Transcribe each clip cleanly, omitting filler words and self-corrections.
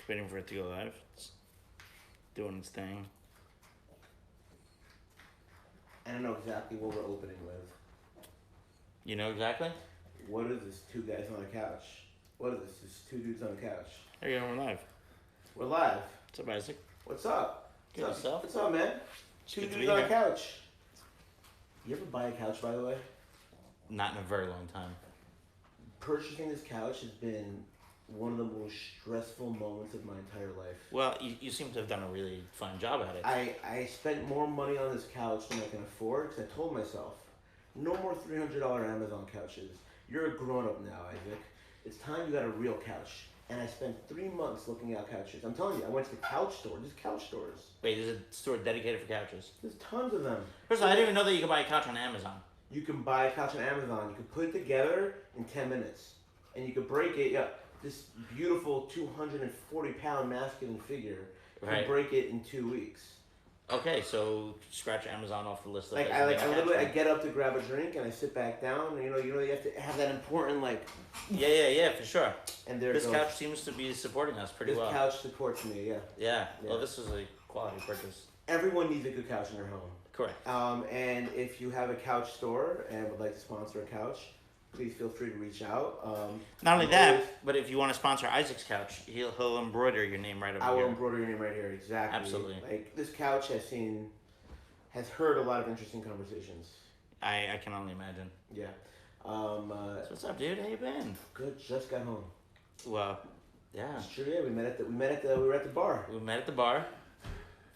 waiting for it to go live. It's doing its thing. I don't know exactly what we're opening with. You know exactly? What is this? Two guys on a couch. What is this? This two dudes on a couch. There you go, we're live. We're live. What's up, Isaac? What's up? Good stuff. What's up, man? Two Good to dudes be on here. a couch. You ever buy a couch, by the way? Not in a very long time. Purchasing this couch has been one of the most stressful moments of my entire life. Well, you seem to have done a really fine job at it. I spent more money on this couch than I can afford because I told myself, no more $300 Amazon couches. You're a grown-up now, Isaac. It's time you got a real couch. And I spent 3 months looking at couches. I'm telling you, I went to the couch store. There's couch stores. Wait, there's a store dedicated for couches? There's tons of them. First of all, I didn't even know that you could buy a couch on Amazon. You can buy a couch on Amazon. You can put it together in 10 minutes. And you can break it. Yeah, this beautiful 240-pound masculine figure can break it in 2 weeks. Okay, so scratch Amazon off the list. Of I get up to grab a drink and I sit back down. And, you have to have that important Yeah, for sure. And this couch seems to be supporting us pretty well. This couch supports me. Yeah. Yeah. Well, this is a quality purchase. Everyone needs a good couch in their home. Correct. And if you have a couch store and would like to sponsor a couch, please feel free to reach out. Not only that, but if you want to sponsor Isaac's couch, he'll embroider your name right over here. I will embroider your name right here, exactly. Absolutely. Like, this couch has heard a lot of interesting conversations. I can only imagine. Yeah. So what's up, dude? How you been? Good. Just got home. Well, yeah. It's true. Yeah, we were at the bar. We met at the bar.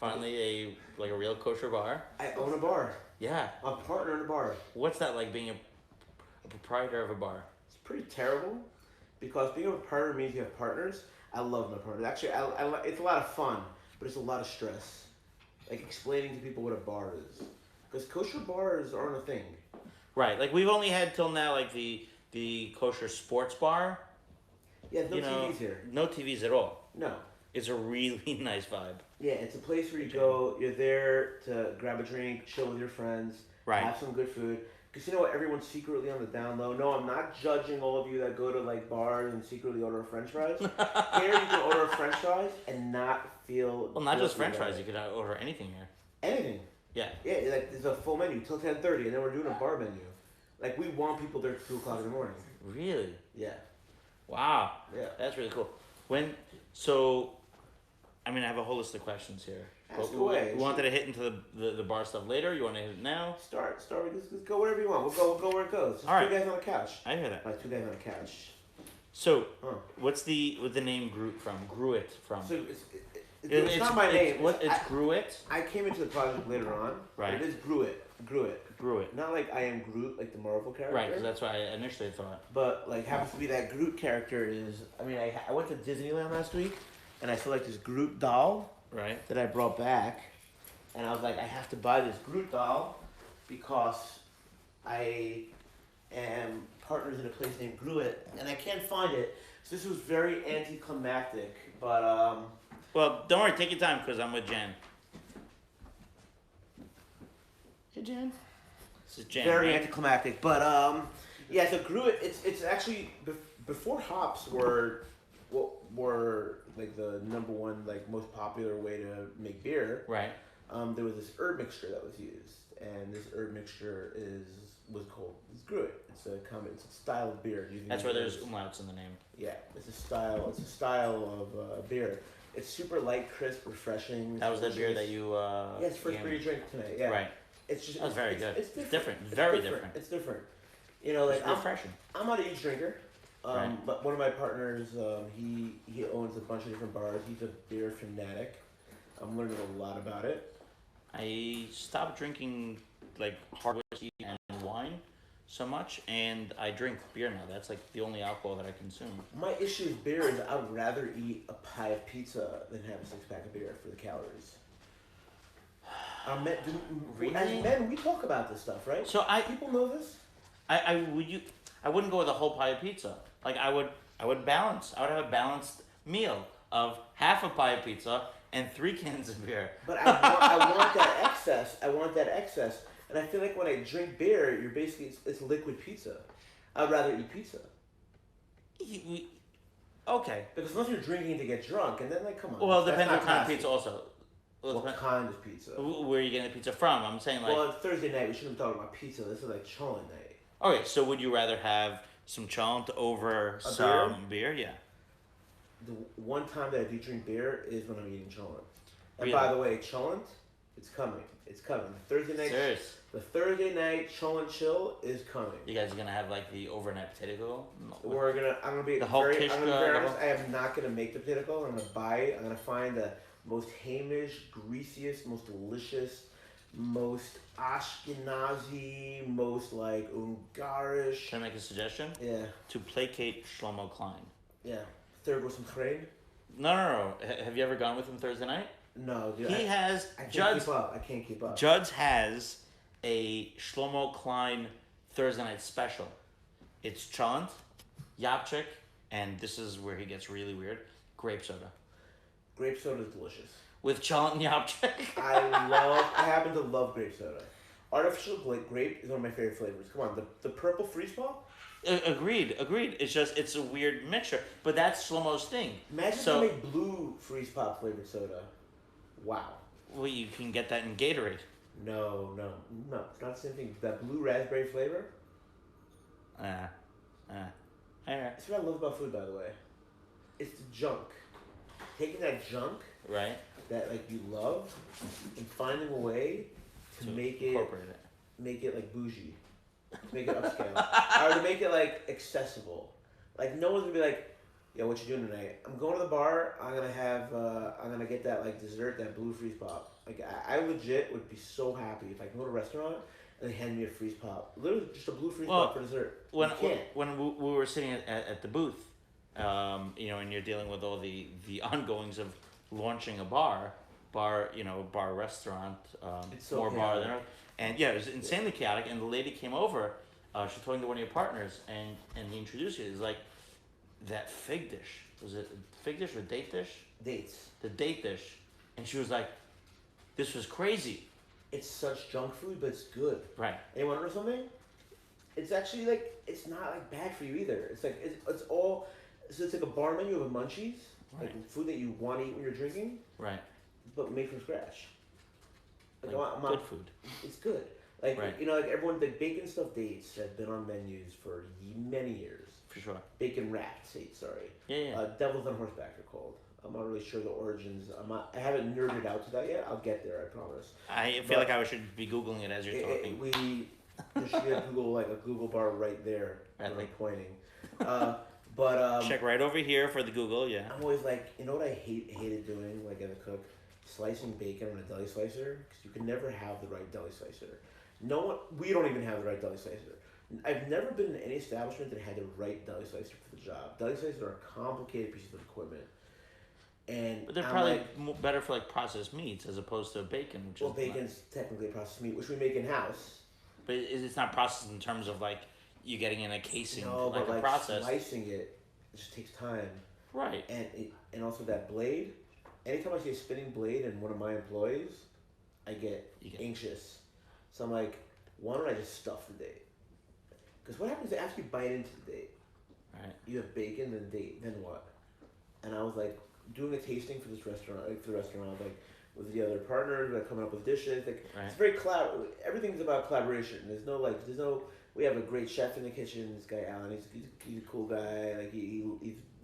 Finally, a real kosher bar. I own a bar. Yeah. I'm a partner in a bar. What's that like, being a proprietor of a bar? It's pretty terrible, because being a partner means you have partners. I love my partners. Actually, it's a lot of fun, but it's a lot of stress. Like explaining to people what a bar is, because kosher bars aren't a thing. Right. Like, we've only had till now the kosher sports bar. Yeah, no TVs here. No TVs at all. No. It's a really nice vibe. Yeah, it's a place where you go. You're there to grab a drink, chill with your friends, have some good food. Because you know what? Everyone's secretly on the down low. No, I'm not judging all of you that go to bars and secretly order French fries. Here you can order French fries and not feel. Well, not just French fries. You could order anything here. Anything. Yeah. Yeah, there's a full menu till 10:30, and then we're doing a bar menu. We want people there at 2 o'clock in the morning. Really? Yeah. Wow. Yeah. That's really cool. I have a whole list of questions here. Ask away. We wanted to hit into the bar stuff later. You want to hit it now? Start. Let's go wherever you want. We'll go where it goes. All right. Two guys on a couch. I hear that. Two guys on a couch. So, what's the name Gruit from? So it's not my name. It's Gruit? I came into the project later on. Right. But it is Gruit. Not like I am Groot, like the Marvel character. Right, because that's what I initially thought. But happens to be that Groot character is. I went to Disneyland last week, and I saw this Groot doll. Right. That I brought back, and I was like, I have to buy this Groot doll because I am partners in a place named Gruit, and I can't find it. So this was very anticlimactic, but Well, don't worry, take your time, because I'm with Jen. Hey, Jen. This is Jen. Very right? anticlimactic, but yeah. So Gruit, it's actually before hops were the number one most popular way to make beer. Right. There was this herb mixture that was used, and this herb mixture was called Gruit. It's a style of beer. That's where there's umlauts in the name. Yeah, it's a style of beer. It's super light, crisp, refreshing. That was the beer that you. Yeah, it's first beer you drank tonight. Yeah. Right. It's just. That's very good. It's different. Very different. It's different. It's refreshing. I'm not a huge drinker. Right. But one of my partners, he owns a bunch of different bars. He's a beer fanatic. I'm learning a lot about it. I stopped drinking hard whiskey and wine so much, and I drink beer now. That's the only alcohol that I consume. My issue with beer is I would rather eat a pie of pizza than have a 6-pack of beer for the calories. Really? As men, we talk about this stuff, right? So people know this. I wouldn't go with a whole pie of pizza. I would balance. I would have a balanced meal of half a pie of pizza and 3 cans of beer. But I want that excess. And I feel like when I drink beer, you're basically it's liquid pizza. I'd rather eat pizza. Okay. Because unless you're drinking to get drunk, and then like, come on. Well, it that's depends not what kind of classy. pizza also. Well, What kind of pizza? Where are you getting the pizza from? I'm saying like. Well, it's Thursday night. We shouldn't be talking about pizza. This is like cholent night. Okay, so would you rather have some cholent over A some beer? Yeah. The one time that I do drink beer is when I'm eating cholent. And Really? by the way, cholent, it's coming. It's coming. Serious? The Thursday night cholent chill is coming. You guys are gonna have like the overnight potato? No. I'm gonna be the whole very, I'm gonna be very kishka, honest. I am not gonna make the potato. I'm gonna buy it. I'm gonna find the most Hamish, greasiest, most delicious, most Ashkenazi, most like Ungarish. Can I make a suggestion? Yeah. To placate Shlomo Klein. Yeah. Third with some cream. No. Have you ever gone with him Thursday night? No, dude. He has I can't Judd's. keep up. I can't keep up. Judd's has a Shlomo Klein Thursday night special. It's cholent, yapchik, and this is where he gets really weird. Grape soda. Grape soda is delicious. With cholent and yapchik. I happen to love grape soda. Artificial grape is one of my favorite flavors. Come on, the purple freeze ball. Agreed. It's a weird mixture, but that's Shlomo's thing. Imagine if they make blue freeze pop flavored soda. Wow. Well, you can get that in Gatorade. No, it's not the same thing. That blue raspberry flavor. Alright. That's what I love about food, by the way. It's the junk. Taking that junk, Right. that like you love, and finding a way to make it like bougie, to make it upscale, or to make it like accessible. Like no one's gonna be like, "Yo, what you doing tonight?" I'm going to the bar. I'm gonna get that like dessert, that blue freeze pop. Like I legit would be so happy if I can go to a restaurant and they hand me a freeze pop, literally just a blue freeze pop for dessert. When we were sitting at the booth, and you're dealing with all the ongoings of launching a bar restaurant, It's so more bar chaotic. and yeah, it was insanely chaotic. And the lady came over, she was talking to one of your partners, and he introduced you. It's like that fig dish. Was it fig dish or date dish? Dates. The date dish, and she was like, "This was crazy." It's such junk food, but it's good. Right. And you want to know something? It's actually like it's not like bad for you either. It's like it's all. So it's like a bar menu of munchies, Right. like food that you want to eat when you're drinking, Right. but made from scratch. Like, Good food. It's good. Like Right. like everyone, the bacon stuffed dates have been on menus for many years. For sure. Bacon wrapped dates, sorry. Yeah. Devils on horseback are called. I'm not really sure the origins. I haven't nerded out to that yet. I'll get there, I promise. I feel like I should be googling it as you're talking. There should be a Google bar right there when I'm pointing. Check right over here for the Google. Yeah. I'm always like, you know what I hated doing, like as a cook, slicing bacon on a deli slicer, because you can never have the right deli slicer. We don't even have the right deli slicer. I've never been in any establishment that had the right deli slicer for the job. Deli slicers are a complicated piece of equipment. But they're probably better for like processed meats as opposed to bacon. Bacon's technically a processed meat, which we make in house. But it's not processed in terms of like you getting in a casing, No, like but a process. slicing it just takes time. Right. And also that blade. Anytime I see a spinning blade in one of my employees, I get anxious. So I'm like, why don't I just stuff the date? Because what happens after you bite into the date? Right. You have bacon and date. Then what? And I was like doing a tasting for this restaurant, like with the other partners, like coming up with dishes. Like it's very everything's about collaboration. There's no. We have a great chef in the kitchen. This guy Alan, he's a cool guy. Like he's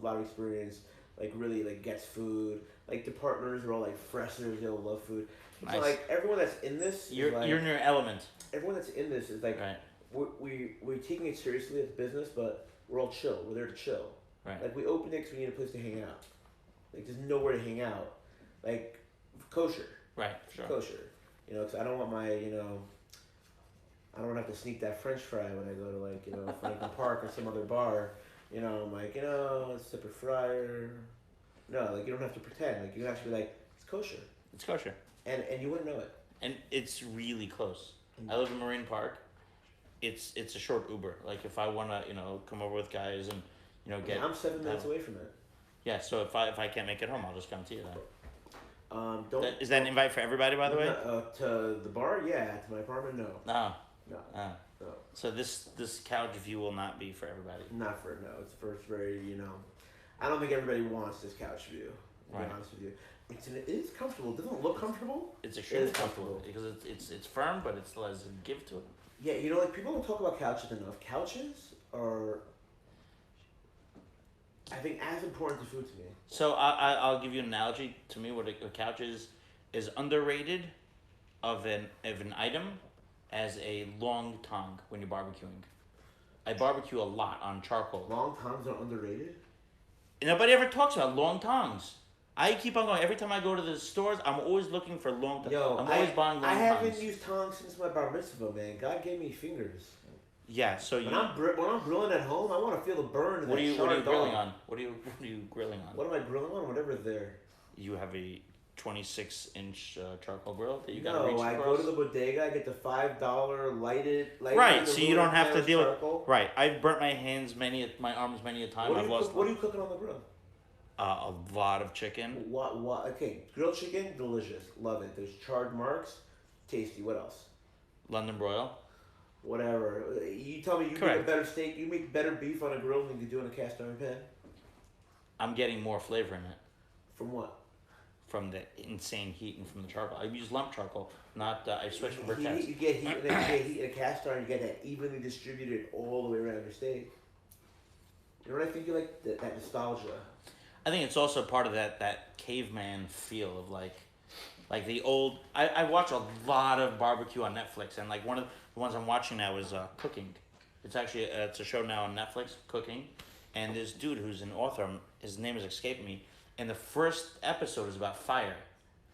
a lot of experience. Like really like gets food. Like the partners are all like freshers. They all love food. Nice. So like everyone that's in this, you're in your element. Everyone that's in this is like we're taking it seriously as business, but we're all chill. We're there to chill. Right. Like we opened it because we need a place to hang out. Like there's nowhere to hang out. Like kosher. Right. Sure. Kosher. Because I don't want my I don't have to sneak that French fry when I go to like Franklin Park or some other bar. I'm like a separate fryer. No, like you don't have to pretend. Like you can actually be like it's kosher. It's kosher. And you wouldn't know it. And it's really close. I live in Marine Park. It's a short Uber. Like if I wanna come over with guys and get. I'm 7 minutes away from it. Yeah, so if I can't make it home, I'll just come to you then. Is that an invite for everybody, by the way? To the bar, yeah. To my apartment, no. No. No. So this couch view will not be for everybody. Not for no. It's very I don't think everybody wants this couch view. To Right. be honest with you, it is comfortable. It doesn't look comfortable. It's It extremely is comfortable because it's firm, but it still has a give to it. Yeah, you know, like people don't talk about couches enough. Couches are, I think, as important to food to me. So I'll give you an analogy. To me, what a couch is underrated of an item as a long tongue when you're barbecuing. I barbecue a lot on charcoal. Long tongues are underrated. Nobody ever talks about long tongues. I keep on going. Every time I go to the stores, I'm always looking for long tongues. Yo, I'm always buying long I haven't tongues. used tongs since my bar mitzvah, man. God gave me fingers. Yeah, so when I'm grilling at home, I want to feel the burn of what that are you charred grilling dog. on? What are you grilling on? What am I grilling on? Whatever's there. You have a 26-inch charcoal grill that you got to No, reach I across? go to the bodega. I get the $5 lighted Right, so you don't have to deal with. charcoal. Right, I've burnt my arms many a time. I've lost. What are you cooking on the grill? A lot of chicken. What? Okay, grilled chicken, delicious, love it. There's charred marks, tasty. What else? London broil. Whatever. You tell me you Correct. make a better steak. You make better beef on a grill than you do in a cast iron pan. I'm getting more flavor in it From what? from the insane heat and from the charcoal. I use lump charcoal, not. I switched from briquettes. You get heat, and then you get heat in a cast iron. You get that evenly distributed all the way around your steak. You know what I think? You like that nostalgia. I think it's also part of that caveman feel of like the old. I watch a lot of barbecue on Netflix, and like one of the ones I'm watching now is Cooking. It's actually it's a show now on Netflix, Cooking, and this dude who's an author, his name has escaped me, and the first episode is about fire.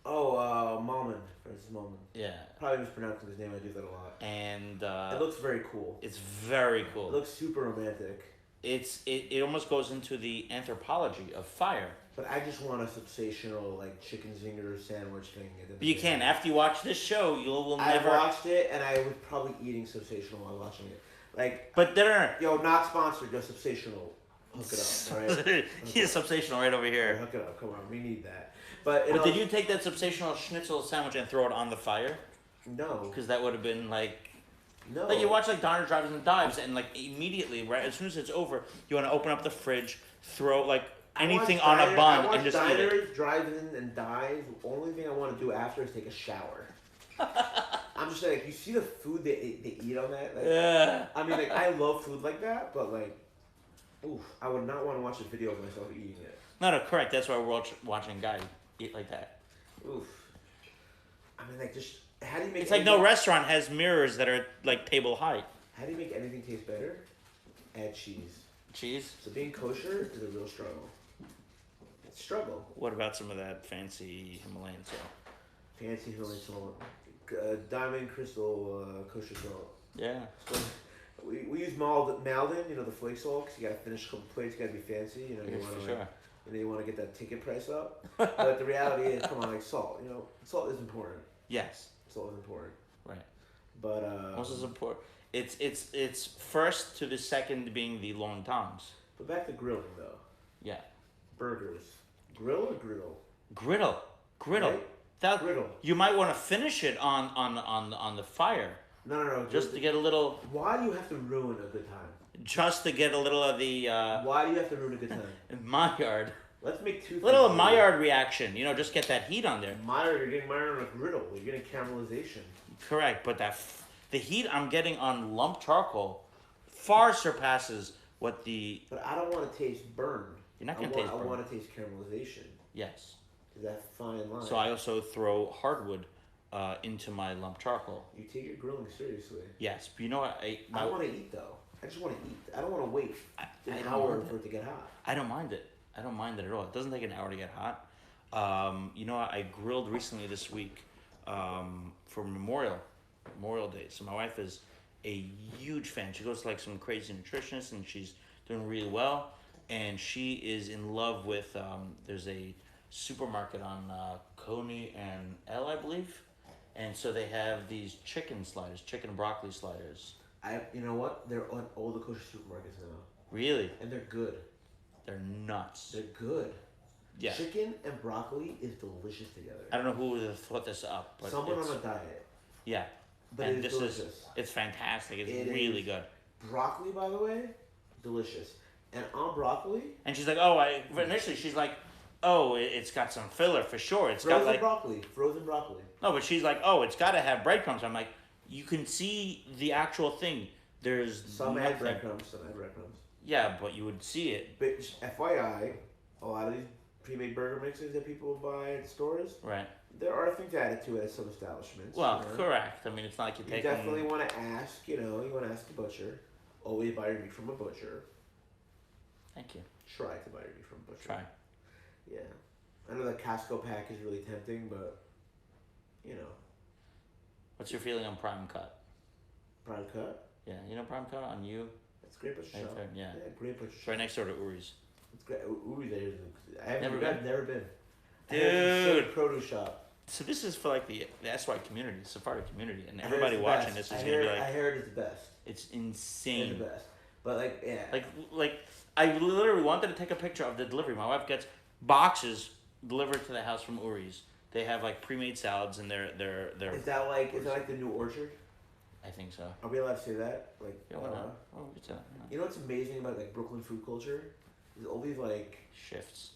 Oh, Malman, Francis Malman. Yeah. Probably mispronouncing his name. I do that a lot. And it looks very cool. It's very cool. It looks super romantic. It almost goes into the anthropology of fire. But I just want a sensational like chicken zinger sandwich thing. But you can. After you watch this show, you will never. I watched it and I was probably eating sensational while watching it. Like, but there. Yo, not sponsored, just sensational. Hook it up, right? He's sensational right over here. Hook it up. Come on, we need that. But did you take that sensational schnitzel sandwich and throw it on the fire? No. Because that would have been like. No. Like you watch like Diners, Drive-ins, and Dives, and like immediately, right as soon as it's over, you want to open up the fridge, throw like anything on a bun, and just eat it. Diners, Drive-in, and Dives. The only thing I want to do after is take a shower. I'm just like, you see the food they eat on that? Like, yeah. I mean, like I love food like that, but like, oof, I would not want to watch a video of myself eating it. No, correct. That's why we're watching a guy eat like that. Oof. I mean, like just. How do you make? It's like no restaurant has mirrors that are like table height. How do you make anything taste better? Add cheese. Cheese. So being kosher is a real struggle. It's a struggle. What about some of that fancy Himalayan salt? Fancy Himalayan salt, diamond crystal kosher salt. Yeah. So we use Malden, you know, the flake salt, because you gotta finish a couple plates, you gotta be fancy, you know. Yeah, you want to, sure. and then you want to get that ticket price up. But the reality is, come on, like salt. You know, salt is important. Yes. Salt is important. Right. But most is important. It's first to the second being the long tongs. But back to grilling though. Yeah. Burgers. Grill or griddle? Griddle. Right? Griddle. You might want to finish it on the fire. No. Just to get a little. Why do you have to ruin a good time? Just to get a little of the. Why do you have to ruin a good time? In my yard. Let's make two. Little of Maillard reaction, you know, just get that heat on there. Maillard, you're getting Maillard on a griddle. You're getting caramelization. Correct, but the heat I'm getting on lump charcoal far surpasses what the. But I don't want to taste burned. You're not gonna taste burned. I want to taste caramelization. Yes. Is that fine line? So I also throw hardwood into my lump charcoal. You take your grilling seriously. Yes, but you know what? I want to eat though. I just want to eat. I don't want to wait an hour for it to get hot. I don't mind it. I don't mind it at all. It doesn't take an hour to get hot. You know, I grilled recently this week for Memorial Day. So my wife is a huge fan. She goes to like some crazy nutritionist, and she's doing really well. And she is in love with. There's a supermarket on Coney and L, I believe, and so they have these chicken sliders, chicken and broccoli sliders. You know what? They're on all the kosher supermarkets now. Really? And they're good. They're nuts. They're good. Yeah. Chicken and broccoli is delicious together. I don't know who would have thought this up, but someone on a diet. Yeah. But and it's delicious. It's fantastic. It's really good. Broccoli, by the way, delicious. And on broccoli? And she's like, oh, initially she's like, oh, it's got some filler for sure. It's got like frozen broccoli. No, but she's like, oh, it's got to have breadcrumbs. I'm like, you can see the actual thing. There's some add breadcrumbs, some add breadcrumbs. Yeah, but you would see it. But FYI, a lot of these pre-made burger mixes that people buy at stores, right? There are things added to it at some establishments. Well, correct. I mean, it's not like you're taking. You definitely want to ask. You want to ask the butcher. Always buy your meat from a butcher. Thank you. Try to buy your meat from a butcher. Try. Yeah, I know the Costco pack is really tempting, but What's your feeling on prime cut? Prime cut? Yeah, prime cut on you. It's great butcher shop. Yeah, great butcher shop. It's right next door to Uri's. It's great. Uri's there. I've never been. Dude, produce shop. So this is for like the SY community, Sephardic community, and everybody watching this is gonna be like. I heard it's the best. It's insane. It's the best, but Like I literally wanted to take a picture of the delivery. My wife gets boxes delivered to the house from Uri's. They have like pre-made salads and they're. Is that like the new orchard? I think so. Are we allowed to say that? Like, yeah, why not? Oh, we could say that. Yeah. You know what's amazing about like Brooklyn food culture? There's all these like shifts,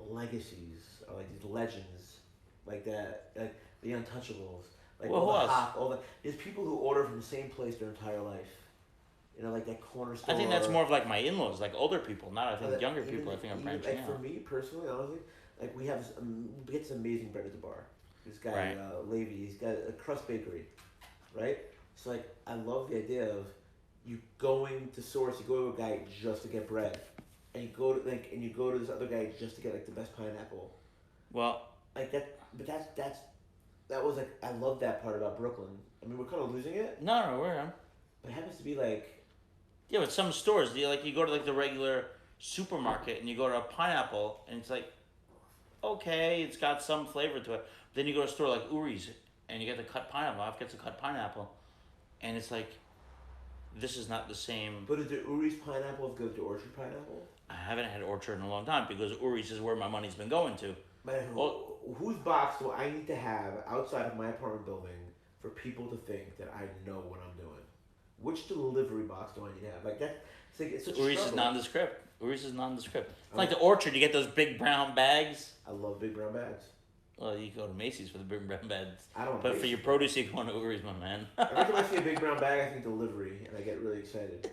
legacies, or like these legends, like that, like the Untouchables, like all the there's people who order from the same place their entire life. Like that corner store. I think that's more of like my in-laws, like older people, not I think younger people. I think I'm branching out. For me personally, honestly, like we have this amazing bread at the bar. This guy, right. Levy, he's got a crust bakery, right? So like, I love the idea of you going to source. You go to a guy just to get bread, and you go to this other guy just to get like the best pineapple. Well, like that, but that was like I love that part about Brooklyn. I mean, we're kind of losing it. No, we're on. But it happens to be like. Yeah, but some stores, you go to like the regular supermarket and you go to a pineapple and it's like, okay, it's got some flavor to it. Then you go to a store like Uri's and you get the cut pineapple. My wife gets a cut pineapple, and it's like, this is not the same. But is the Uri's pineapple as good as the Orchard pineapple? I haven't had Orchard in a long time because Uri's is where my money's been going to. But whose box do I need to have outside of my apartment building for people to think that I know what I'm doing? Which delivery box do I need to have? Like that, it's such Uri's is nondescript. Uri's is nondescript. It's like the Orchard. You get those big brown bags. I love big brown bags. Well, you go to Macy's for the big brown bags. I don't. But for your produce, you go to Uri's, my man. Every time I see a big brown bag, I think delivery, and I get really excited.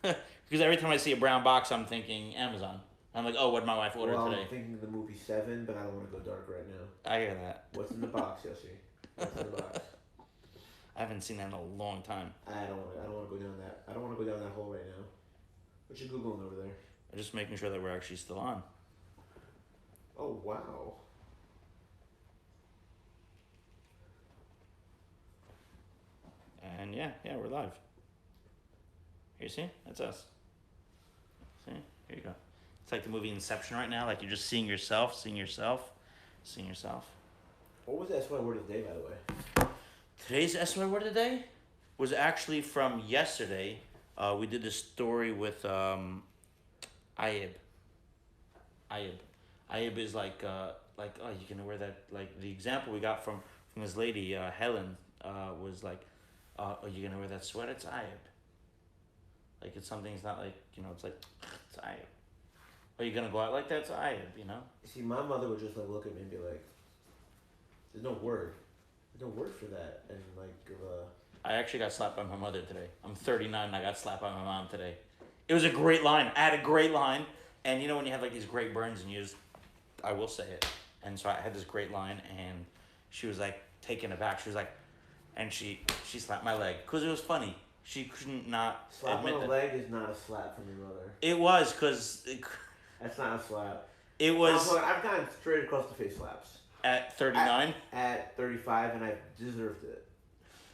Because every time I see a brown box, I'm thinking Amazon. I'm like, oh, what did my wife order today? I'm thinking the movie Seven, but I don't want to go dark right now. I hear that. What's in the box, Yossi? What's in the box? I haven't seen that in a long time. I don't want to go down that. I don't want to go down that hole right now. What you googling over there? I'm just making sure that we're actually still on. Oh wow. And yeah, we're live. Here, you see? That's us. See? Here you go. It's like the movie Inception right now. Like you're just seeing yourself. What was the SY word of the day, by the way? Today's SY word of the day was actually from yesterday. We did this story with Ayib. Ayib is like oh, you can wear that. Like the example we got from this lady, Helen, was like, oh, you're gonna wear that sweater? It's Ayib. Like it's something. It's not like it's like it's Ayib. Are you gonna go out like that? It's Ayib. See, my mother would just look at me and be like, "There's no word. There's no word for that." And like, I actually got slapped by my mother today. I'm 39 and I got slapped by my mom today. It was a great line. I had a great line, and when you have like these great burns and I will say it. And so I had this great line, and she was like taken aback. She was like, and she slapped my leg because it was funny. She couldn't not slap admit on the that. leg is not a slap from your mother. It was because that's not a slap. It was. I've gotten straight across the face slaps at 39. At 35, and I deserved it.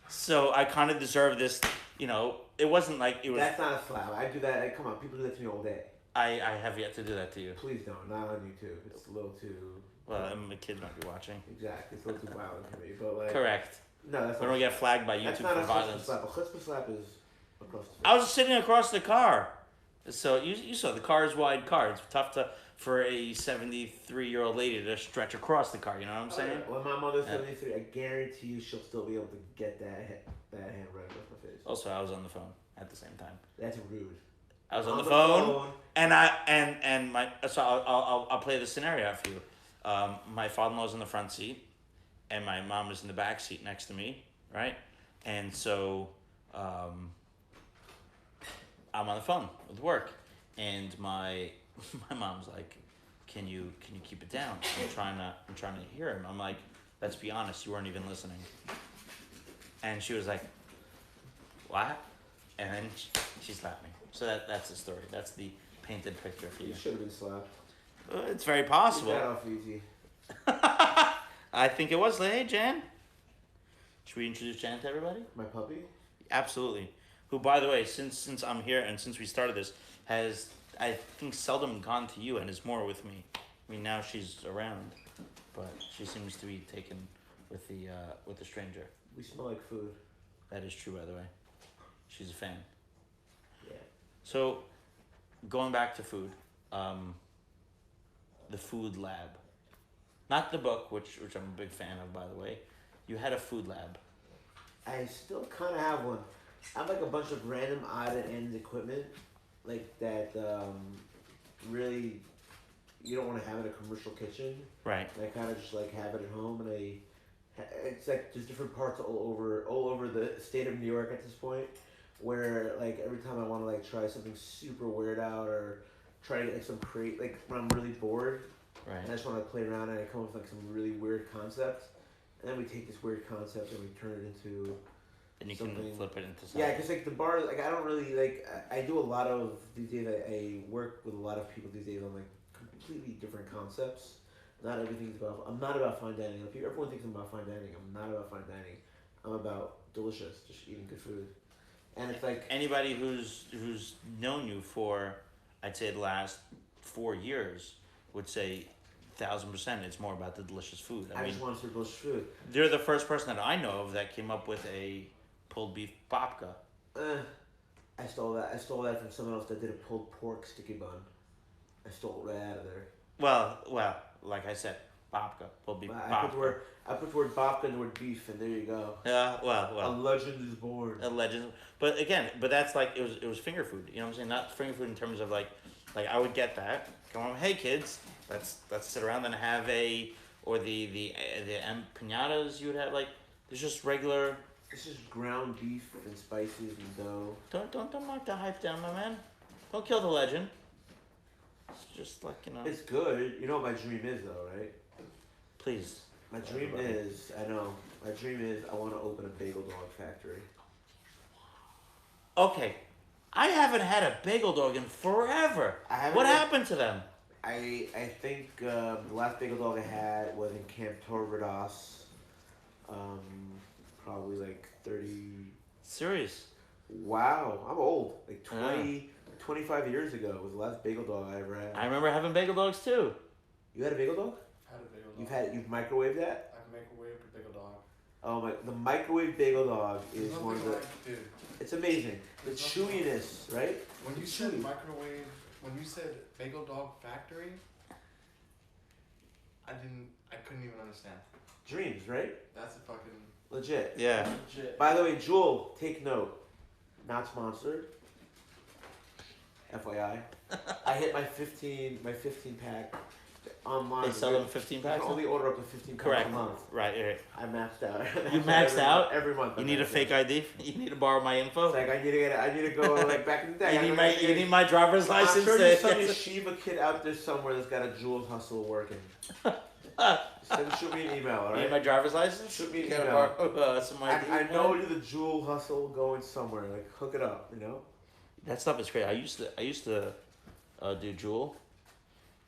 So I kind of deserved this. It wasn't like it was. That's not a slap. I do that. Come on, people do that to me all day. I have yet to do that to you. Please don't. Not on YouTube. It's a little too. Well, my kids might be watching. Exactly. It's a little too violent for me. But like. Correct. No, that's not. When we get flagged by YouTube for violence. Slap. A chutzpah slap is across the face. I was sitting across the car, so you saw the car is wide car. It's tough for a 73-year-old lady to stretch across the car. You know what I'm saying? When my mother's 73, I guarantee you she'll still be able to get that hand right across my face. Also, I was on the phone at the same time. That's rude. I was on the phone. So I'll play the scenario out for you. My father-in-law's in the front seat, and my mom is in the back seat next to me, right? And so I'm on the phone with work, and my mom's like, "Can you keep it down? I'm trying to hear him." I'm like, "Let's be honest, you weren't even listening." And she was like, "What?" And then she slapped me. So that's the story. That's the painted picture for you. You should have been slapped. It's very possible. Get that off easy. I think it was. Hey, Jan. Should we introduce Jan to everybody? My puppy? Absolutely. Who, by the way, since I'm here and since we started this, has, I think, seldom gone to you and is more with me. I mean, now she's around, but she seems to be taken with the stranger. We smell like food. That is true, by the way. She's a fan. Yeah. So, going back to food, the food lab. Not the book, which I'm a big fan of, by the way. You had a food lab. I still kind of have one. I have like a bunch of random odd and ends equipment, like that. Really, you don't want to have in a commercial kitchen. Right. And I kind of just like have it at home, and it's like there's different parts all over the state of New York at this point, where like every time I want to like try something super weird out or try to get like some like when I'm really bored. Right. And I just want to play around and I come up with like some really weird concepts, and then we take this weird concept and we turn it into. And you can flip it into something. Yeah, because like the bar, like I don't really like. I do a lot of these days. I work with a lot of people these days on like completely different concepts. Not everything's about. I'm not about fine dining. Everyone thinks I'm about fine dining. I'm not about fine dining. I'm about delicious, just eating good food. And it's like anybody who's known you for, I'd say the last 4 years, would say 1,000% it's more about the delicious food. I mean, just want to serve delicious food. They're the first person that I know of that came up with a pulled beef babka. I stole that. I stole that from someone else that did a pulled pork sticky bun. I stole it right out of there. Well, like I said, babka, pulled beef babka. I put the word babka and the word beef, and there you go. Yeah, well. A legend is born. A legend, but again, that's like it was finger food. You know what I'm saying? Not finger food in terms of like I would get that. Come on, hey kids, let's sit around and have the empanadas you would have. Like there's just regular. It's just ground beef and spices and dough. Don't knock the hype down, my man. Don't kill the legend. It's just like, you know. It's good. You know what my dream is, though, right? Please. My dream is, I know. My dream is I want to open a bagel dog factory. Okay. I haven't had a bagel dog in forever. What happened to them? I think the last bagel dog I had was in Camp Torvados. Probably like 30. Serious? Wow, I'm old. Like 25 years ago was the last bagel dog I ever had. I remember having bagel dogs too. You had a bagel dog? I had a bagel dog. You've microwaved that? I've microwaved a bagel dog. Oh my! The microwave bagel dog is There's one of the. dude. It's amazing. The chewiness, right? When you said microwave, when you said bagel dog factory, I couldn't even understand. Dreams, right? That's a fucking legit. Yeah. Legit. By the way, Jewel, take note. Not sponsored. FYI. I hit my 15 pack online. They sell them 15 packs? You can only order up to 15 packs Correct. a month. Right. I maxed out. You maxed out? Every month. You need a fake ID? You need to borrow my info? It's like I need to go like back in the day. You need my driver's license. I'm sure there's some Yeshiva kid out there somewhere that's got a Jewel hustle working. Shoot me an email, alright? You need my driver's license? Shoot me an email. I know ID, you're the Jewel hustle going somewhere. Like hook it up, you know? That stuff is great. I used to do Jewel.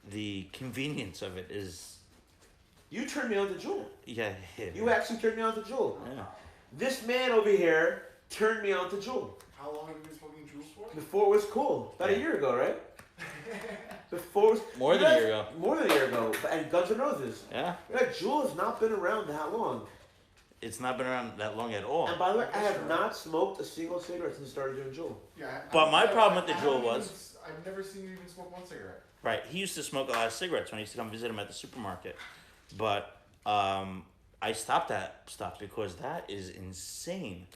The convenience of it is. You turned me on to Jewel. Yeah. You actually turned me on to Jewel. Yeah. This man over here turned me on to Jewel. How long have you been smoking Jules for? Before it was cool. About a year ago, right? Before it was, More than a year ago. More than a year ago. And Guns N' Roses. Yeah. Jewel has not been around that long. It's not been around that long at all. And by the way, I have not smoked a single cigarette since I started doing Jewel. Yeah. But my problem with the Jewel was... I've never seen you even smoke one cigarette. Right. He used to smoke a lot of cigarettes when I used to come visit him at the supermarket. But I stopped that stuff because that is insane.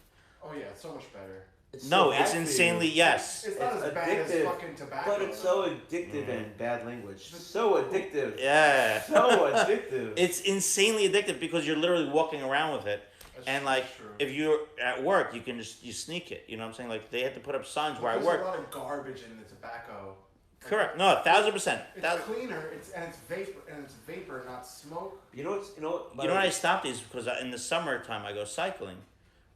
Oh yeah, it's so much better. It's No, so bad it's for you. insanely yes. It's not It's as bad as addictive, fucking tobacco. But it's so addictive and bad language. So addictive. Yeah. So addictive. It's insanely addictive because you're literally walking around with it. That's And like, true. if you're at work, you can just sneak it. You know what I'm saying? Like they had to put up signs where I There's work. a lot of garbage in the tobacco. Correct. No, 1,000%. It's cleaner. It's vapor, not smoke. You know what's, You know what I stopped is because in the summertime I go cycling.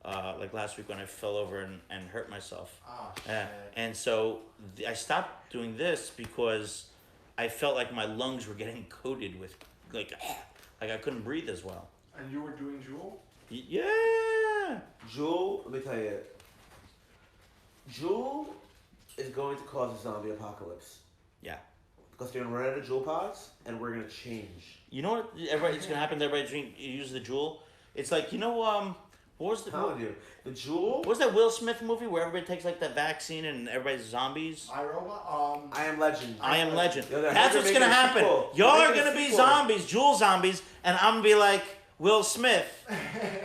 Like last week when I fell over and hurt myself. Oh shit. Yeah. And so I stopped doing this because I felt like my lungs were getting coated with like I couldn't breathe as well. And you were doing Juul? Yeah. Juul, let me tell you. Juul is going to cause a zombie apocalypse. Yeah. Because they're going to run out of Juul pods, and we're going to change. You know what? It's gonna happen to everybody. Use the Juul. It's like what was the? I'm telling you, the Juul. What was that Will Smith movie where everybody takes like that vaccine and everybody's zombies? iRobot? I Am Legend. I Am Legend. Yeah, That's what's gonna happen. Y'all are gonna be zombies, Juul zombies, and I'm gonna be like Will Smith.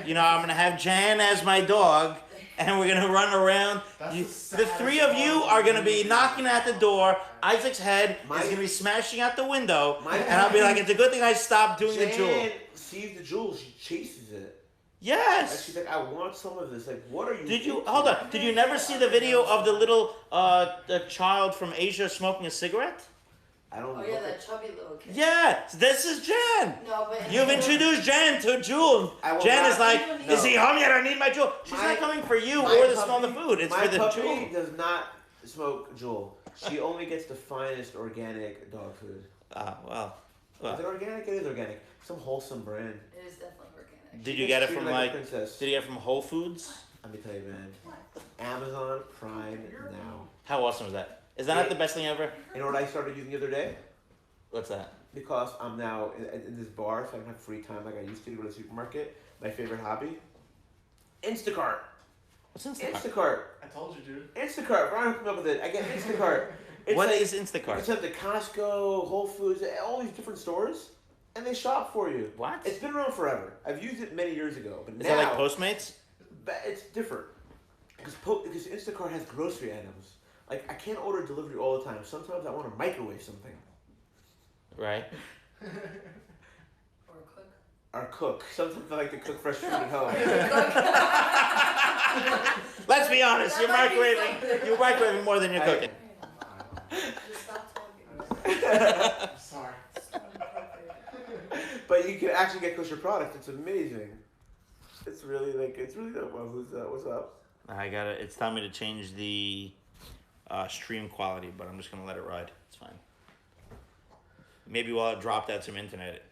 You know, I'm gonna have Jan as my dog, and we're gonna run around. The three of you are gonna be knocking at the door. Isaac's head is gonna be smashing out the window, and I'll be like, it's a good thing I stopped doing the Juul. Jan sees the Juul, she chases it. Yes. And she's like, I want some of this. Like, what are you? Did you hold on? Did you never see the video of the little the child from Asia smoking a cigarette? I don't know. Oh yeah, that chubby little kid. Yeah, this is Jan. No, but You've introduced Jan to Juul. Jan is like, is he home yet? I need my Juul. She's not coming for you or the smell of the food. It's for the puppy Juul. does not smoke Juul. She only gets the finest organic dog food. Ah, well. Is it organic? It is organic. Some wholesome brand. it is definitely organic. Did you get it Treated from like a like? princess. Did you get it from Whole Foods? Let me tell you, man. Amazon Prime now. How awesome is that? Is that not the best thing ever? You know what I started using the other day? What's that? Because I'm now in this bar, so I don't have free time like I used to go to the supermarket. My favorite hobby? Instacart. What's Instacart? Instacart. I told you, dude. Instacart. Brian hooked me up with it. I get Instacart. It's What like, is Instacart? It's at the Costco, Whole Foods, all these different stores, and they shop for you. What? It's been around forever. I've used it many years ago, but Is now that like Postmates? but it's different. Because Instacart has grocery items. Like, I can't order delivery all the time. Sometimes I want to microwave something. Right. Or cook. Or cook. Sometimes I like to cook fresh food at home. Let's be honest. You're That might be microwaving. something. You're microwaving more than you're cooking. Just stop talking. Sorry. But you can actually get kosher products. It's amazing. It's really dope. What's up? I gotta. It's telling me to change the stream quality, but I'm just gonna let it ride. It's fine. Maybe while it dropped out some internet,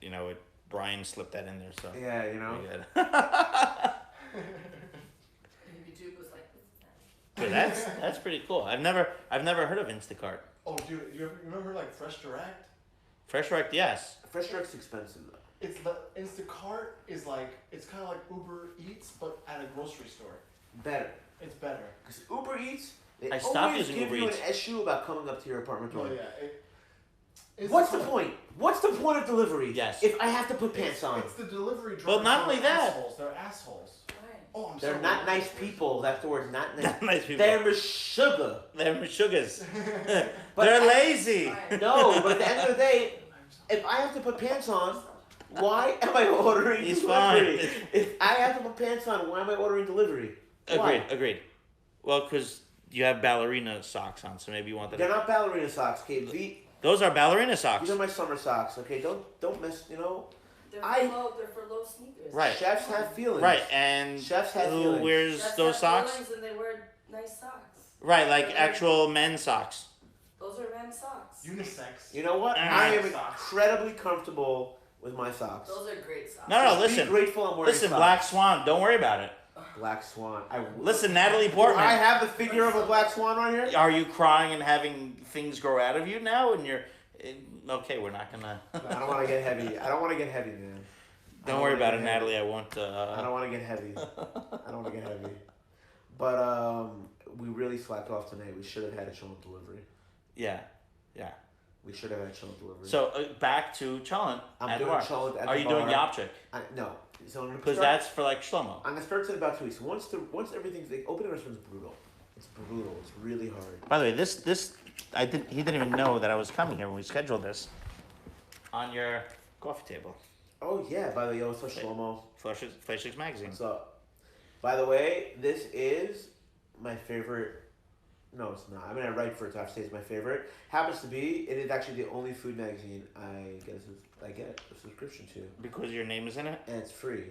Brian slipped that in there. So Yeah, you know. we good. YouTube was like, But that's pretty cool. I've never heard of Instacart. Oh, dude, you remember like Fresh Direct? Fresh Direct, yes. Fresh Direct's expensive though. It's the Instacart is like it's kind of like Uber Eats but at a grocery store. Better. It's better. Because Uber Eats, they I stopped always using give Uber you Eats. an issue about coming up to your apartment door. Oh yeah. What's the point? What's the point of delivery? Yes. If I have to put pants on. It's the delivery drivers. Well, not only that. Assholes. They're assholes. right. Oh, I'm They're sorry. not nice people. That's the word. Not nice. Not nice people. They're sugar. They're sugars. But They're I- lazy. Right. No, but at the end of the day, if I have to put pants on, why am I ordering He's delivery? fine. If I have to put pants on, why am I ordering delivery? Why? Agreed. Well, because you have ballerina socks on, so maybe you want that. They're not ballerina socks, okay? Those are ballerina socks. These are my summer socks, okay? Don't mess, They're for I- low sneakers. Right. Chefs have feelings. Right, and Chefs have who feelings. wears Chefs those have socks? feelings and they wear nice socks. Right, like actual men's socks. Those are men's socks. Unisex. You know what? Mm. I am Socks. incredibly comfortable with my socks. Those are great socks. No, Just listen. Be grateful I'm wearing Listen, socks. Black Swan. Don't worry about it. Black Swan. Listen, Natalie Do Portman. I have the figure of a black swan right here? Are you crying and having things grow out of you now? And you're okay. We're not gonna. I don't want to get heavy. I don't want to get heavy, man. Don't worry about it, Natalie. I won't. I don't want to get heavy. I don't want to get heavy. But we really slacked off tonight. We should have had a chill delivery. Yeah. We should have had a chill delivery. So back to Cholent I'm at doing the bar. cholent at Are the you doing bar. Yapchik? No. So I'm gonna Because start- that's for like Shlomo. I'm gonna start in about 2 weeks. Once everything's like, opening a restaurant's brutal. It's brutal. It's really hard. By the way, this he didn't even know that I was coming here when we scheduled this. On your coffee table. Oh yeah. By the way, what's up, Shlomo? Flashix Magazine. What's up? By the way, this is my favorite. No, it's not. I mean, I write for it, so I have to say it's my favorite. Happens to be, it is actually the only food magazine I get a subscription to. Because your name is in it? And it's free.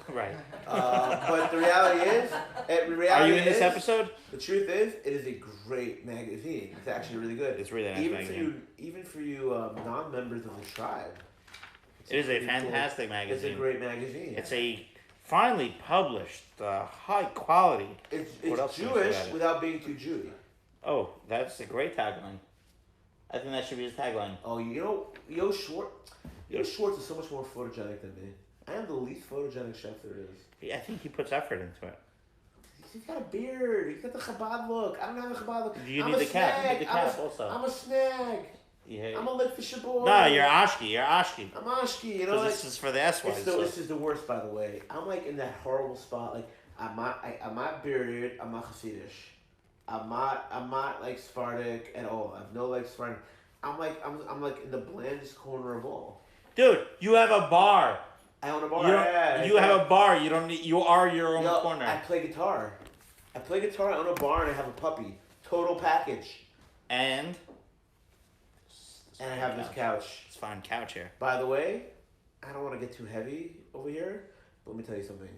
Right. But the reality is, are you in this episode? The truth is, it is a great magazine. It's actually really good. It's really nice magazine. Even for you non-members of the tribe. It is a fantastic magazine. It's a great magazine. It's a finely published, high quality. It's Jewish without being too Jewy. Oh, that's a great tagline. I think that should be his tagline. Oh, Yo Schwartz is so much more photogenic than me. I am the least photogenic chef there is. Yeah, I think he puts effort into it. He's got a beard. He's got the Chabad look. I don't have a Chabad look. You need the cap. You need the cap also. I'm a snag. Yeah. I'm a lick fisher boy. No, you're Ashki. You're Ashki. I'm Ashki. You know, this is for the S-Ys. This is the worst, by the way. I'm like in that horrible spot. Like I'm not bearded. I'm not Hasidish. I'm not like Sephardic at all. I have no like Sephardic. I'm like in the blandest corner of all. Dude, you have a bar. I own a bar. You have a bar. You don't need. You are your own corner. I play guitar. I own a bar and I have a puppy. Total package. And I have this couch. It's a fine couch here. By the way, I don't want to get too heavy over here, but let me tell you something.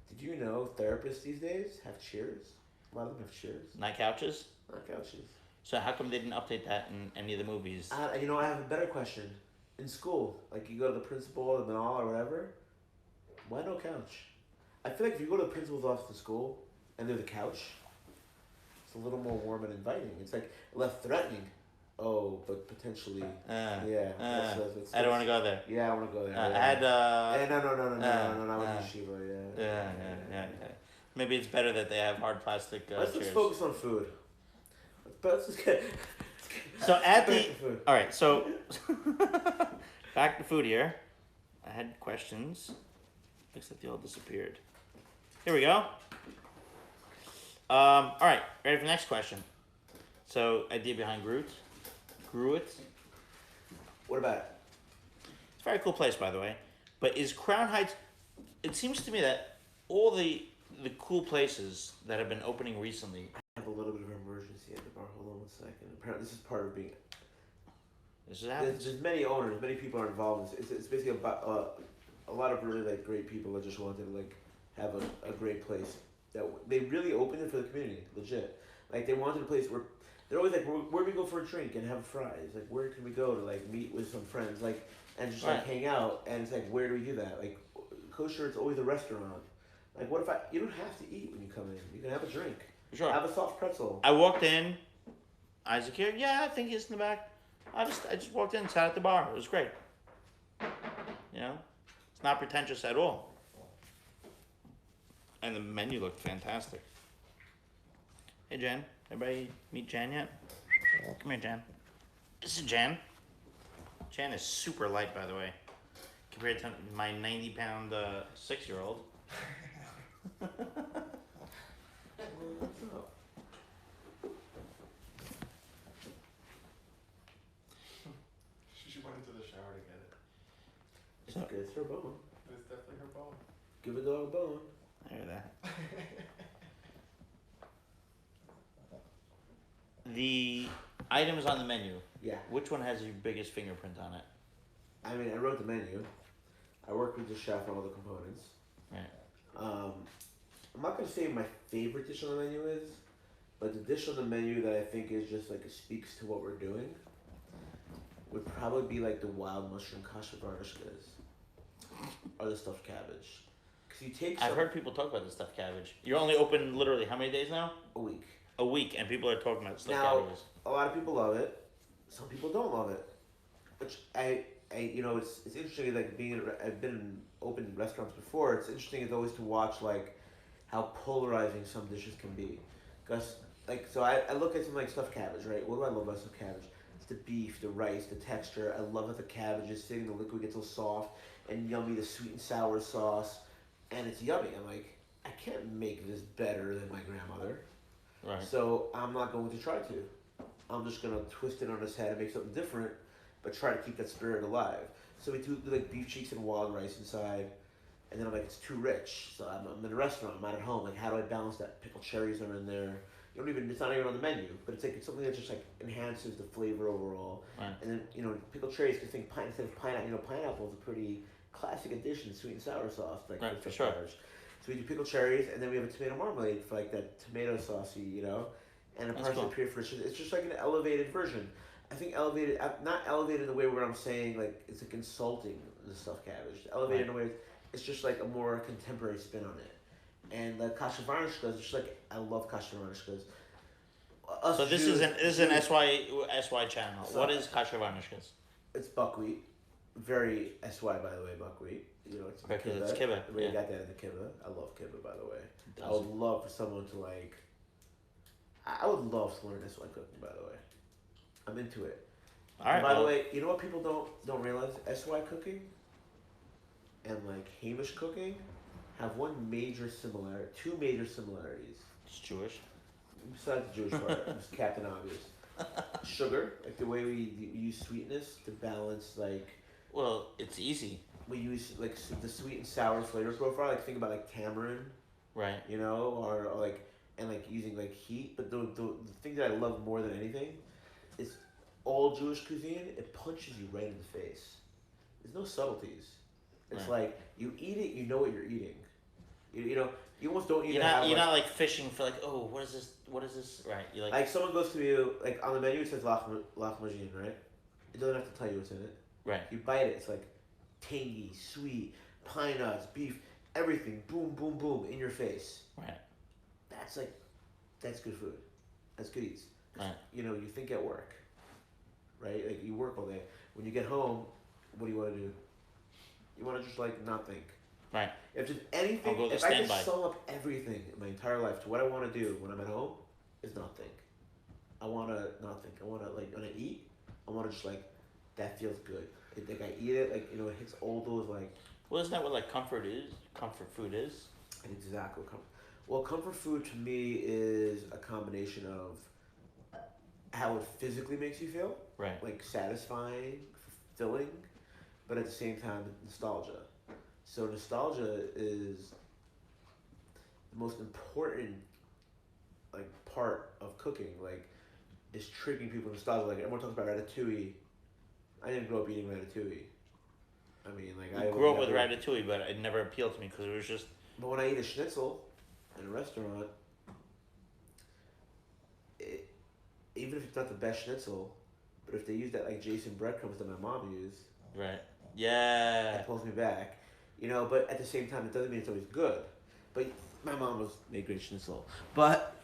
Did you know therapists these days have chairs? A lot of them have chairs. Not couches? Not couches. So how come they didn't update that in any of the movies? I have a better question. In school, like you go to the principal, the manal, or whatever, why no couch? I feel like if you go to the principal's office in school and there's a couch, it's a little more warm and inviting. It's like less threatening. Oh, but potentially, yeah. I don't want to go there. Yeah, I want to go there. I had. No, not with yeshiva. Yeah. Maybe it's better that they have hard plastic Let's chairs. just focus on food. Let's just get. So at the all right, so back to food here. I had questions, except they all disappeared. Here we go. All right, ready for the next question. So idea behind Groot. What about it? It's a very cool place, by the way. But is Crown Heights? It seems to me that all the cool places that have been opening recently. I have a little bit of an emergency at the bar. Hold on 1 second. Apparently, this is part of being. This is happening. There's many owners, many people are involved. It's basically about a lot of really like great people that just wanted to like have a great place. That they really opened it for the community, legit. Like they wanted a place where they're always like, where do we go for a drink and have fries? Like where can we go to like meet with some friends, like and just like hang out? And it's like where do we do that? Like kosher, it's always a restaurant. Like what if you don't have to eat when you come in? You can have a drink. Sure. Have a soft pretzel. I walked in. Isaac here. Yeah, I think he's in the back. I just walked in, sat at the bar. It was great. You know, it's not pretentious at all. And the menu looked fantastic. Hey, Jen. Everybody meet Jen yet? Come here, Jen. This is Jen. Jen is super light, by the way, compared to my 90-pound 6-year-old. She went into the shower to get it. It's her bone. It's definitely her bone. Give a dog a bone. I hear that. The items on the menu. Yeah. Which one has your biggest fingerprint on it? I mean, I wrote the menu. I worked with the chef on all the components. Right. I'm not gonna say my favorite dish on the menu is, but the dish on the menu that I think is just like it speaks to what we're doing would probably be like the wild mushroom kasha varnishkas or the stuffed cabbage. Cause you take. I've heard people talk about the stuffed cabbage. You're only open literally how many days now? A week. A week, and people are talking about stuffed Now, cabbages. a lot of people love it. Some people don't love it. Which it's interesting. Like I've been in open restaurants before. It's interesting. It's always to watch like how polarizing some dishes can be. Cause like so, I look at something like stuffed cabbage, right? What do I love about stuffed cabbage? It's the beef, the rice, the texture. I love that the cabbage is sitting, the liquid gets all soft and yummy. The sweet and sour sauce, and it's yummy. I'm like, I can't make this better than my grandmother. Right. So I'm not going to try to. I'm just gonna twist it on its head and make something different, but try to keep that spirit alive. So we do like beef cheeks and wild rice inside, and then I'm like, it's too rich. So I'm in a restaurant. I'm not at home. Like, how do I balance that? Pickled cherries are in there. You don't even. It's not even on the menu, but it's like it's something that just like enhances the flavor overall. Right. And then pickled cherries. Because think instead of pineapple, pineapple is a pretty classic addition to sweet and sour sauce. Like Right, for sure. Peppers. So we do pickled cherries, and then we have a tomato marmalade for like that tomato saucy, and a That's parsley cool. puree for it's just like an elevated version. I think elevated, not elevated in the way where I'm saying like it's like insulting the stuffed cabbage. Elevated in a way, it's just like a more contemporary spin on it. And the kasha varnishkas, it's just like I love kasha varnishkas. So this is an SY channel. So- What is kasha varnishkas? It's buckwheat, very SY by the way, buckwheat. It's Right, 'cause it's kibbeh, The way you yeah. got that in the kibbeh. I love kibbeh by the way. Does I would love for someone to like. I would love to learn SY cooking by the way. I'm into it. All right. And by well, the way, you know what people don't realize? SY cooking and like Hamish cooking have two major similarities. it's Jewish. Besides the Jewish part, it's Captain Obvious. Sugar, like the way we use sweetness to balance, like Well, it's easy. we use like the sweet and sour flavor profile. Like think about like tamarind, Right. or like and like using like heat. But the thing that I love more than anything is all Jewish cuisine. It punches you right in the face. There's no subtleties. It's Right. like you eat it, you know what you're eating. You almost don't need You're to have not like, like fishing for like, oh, what is this? What is this? Right. You like. like someone goes to you like on the menu it says lach majin, right? It doesn't have to tell you what's in it. Right. You bite it, it's like tangy, sweet, pine nuts, beef, everything, boom, boom, boom, in your face. Right. That's good food. That's good eats. Right. You think at work, right? Like you work all day. When you get home, what do you want to do? You want to just like not think. Right. If just anything, I'll go to if I standby. just sum up everything in my entire life to what I want to do when I'm at home, is not think. I want to not think. I want to like when I eat, I want to just like that feels good. Like I eat it, like it hits all those like. Well, isn't that what like comfort is? Comfort food is. Exactly. Well, comfort food to me is a combination of how it physically makes you feel, Right. like satisfying, fulfilling, but at the same time, nostalgia. So nostalgia is the most important, like part of cooking. Like, is triggering people with nostalgia. Like everyone talks about ratatouille. I didn't grow up eating ratatouille. I mean, like I grew up with ratatouille, but it never appealed to me because it was just. But when I eat a schnitzel in a restaurant, even if it's not the best schnitzel, but if they use that like Jason breadcrumbs that my mom used, Right. Yeah. that pulls me back. But at the same time, it doesn't mean it's always good. But my mom made great schnitzel. But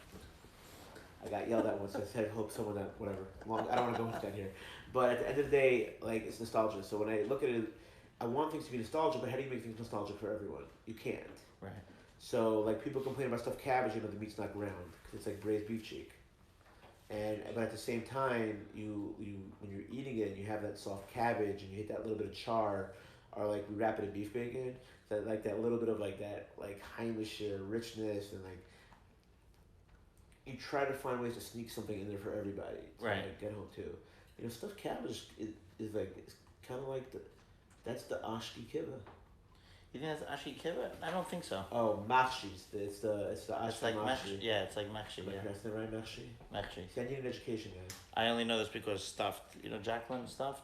I got yelled at once. I said, hope someone that, whatever. I don't want to go into that here. But at the end of the day, like, it's nostalgia. So when I look at it, I want things to be nostalgic, but how do you make things nostalgic for everyone? You can't. Right. So, like, people complain about stuffed cabbage, the meat's not ground, because it's like braised beef cheek. But at the same time, you when you're eating it and you have that soft cabbage and you hit that little bit of char, or like we wrap it in beef bacon, that little bit of like that like Heimish richness, and like you try to find ways to sneak something in there for everybody to Right. like, get home too. Stuffed cabbage is like it's kind of like that's the ashki kibbeh. You think that's actually kibbeh? I don't think so. Oh, machshi. It's the ashki It's like machshi. machshi. Yeah, it's like machshi. Like, Yeah, that's the right machshi. machshi. See, I need an education, guys. I only know this because stuffed. You know, Jacqueline stuffed.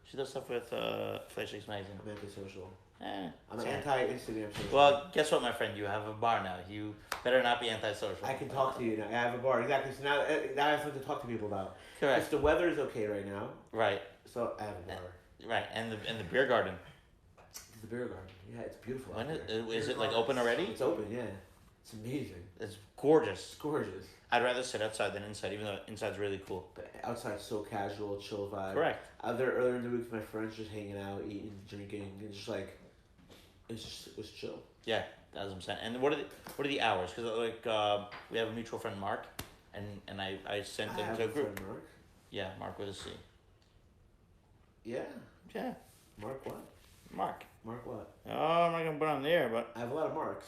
She does stuff with Fleischig's Magazine. I'm antisocial. Eh, I'm it's anti-Instagram social. Well, guess what, my friend? You have a bar now. You better not be antisocial. I can talk to you now. I have a bar. Exactly. So now I have something to talk to people about. Correct. Because the weather is okay right now, Right. so I have a bar. Right. And the beer garden. It's the beer garden. Yeah, it's beautiful. When out there. is it like open already? It's open, yeah. It's amazing. It's gorgeous. It's gorgeous. I'd rather sit outside than inside, even though inside's really cool. But outside's so casual, chill vibe. Correct. I was there earlier in the week with my friends, just hanging out, eating, drinking, and just like, it was chill. Yeah, that's what I'm saying. And what are the hours? Because like we have a mutual friend, Mark, and I sent I them have to a a group. friend, Mark. Yeah, Mark with a C. Yeah. Yeah, Mark what? Mark. Mark what? Oh, I'm not gonna put on there, but I have a lot of marks.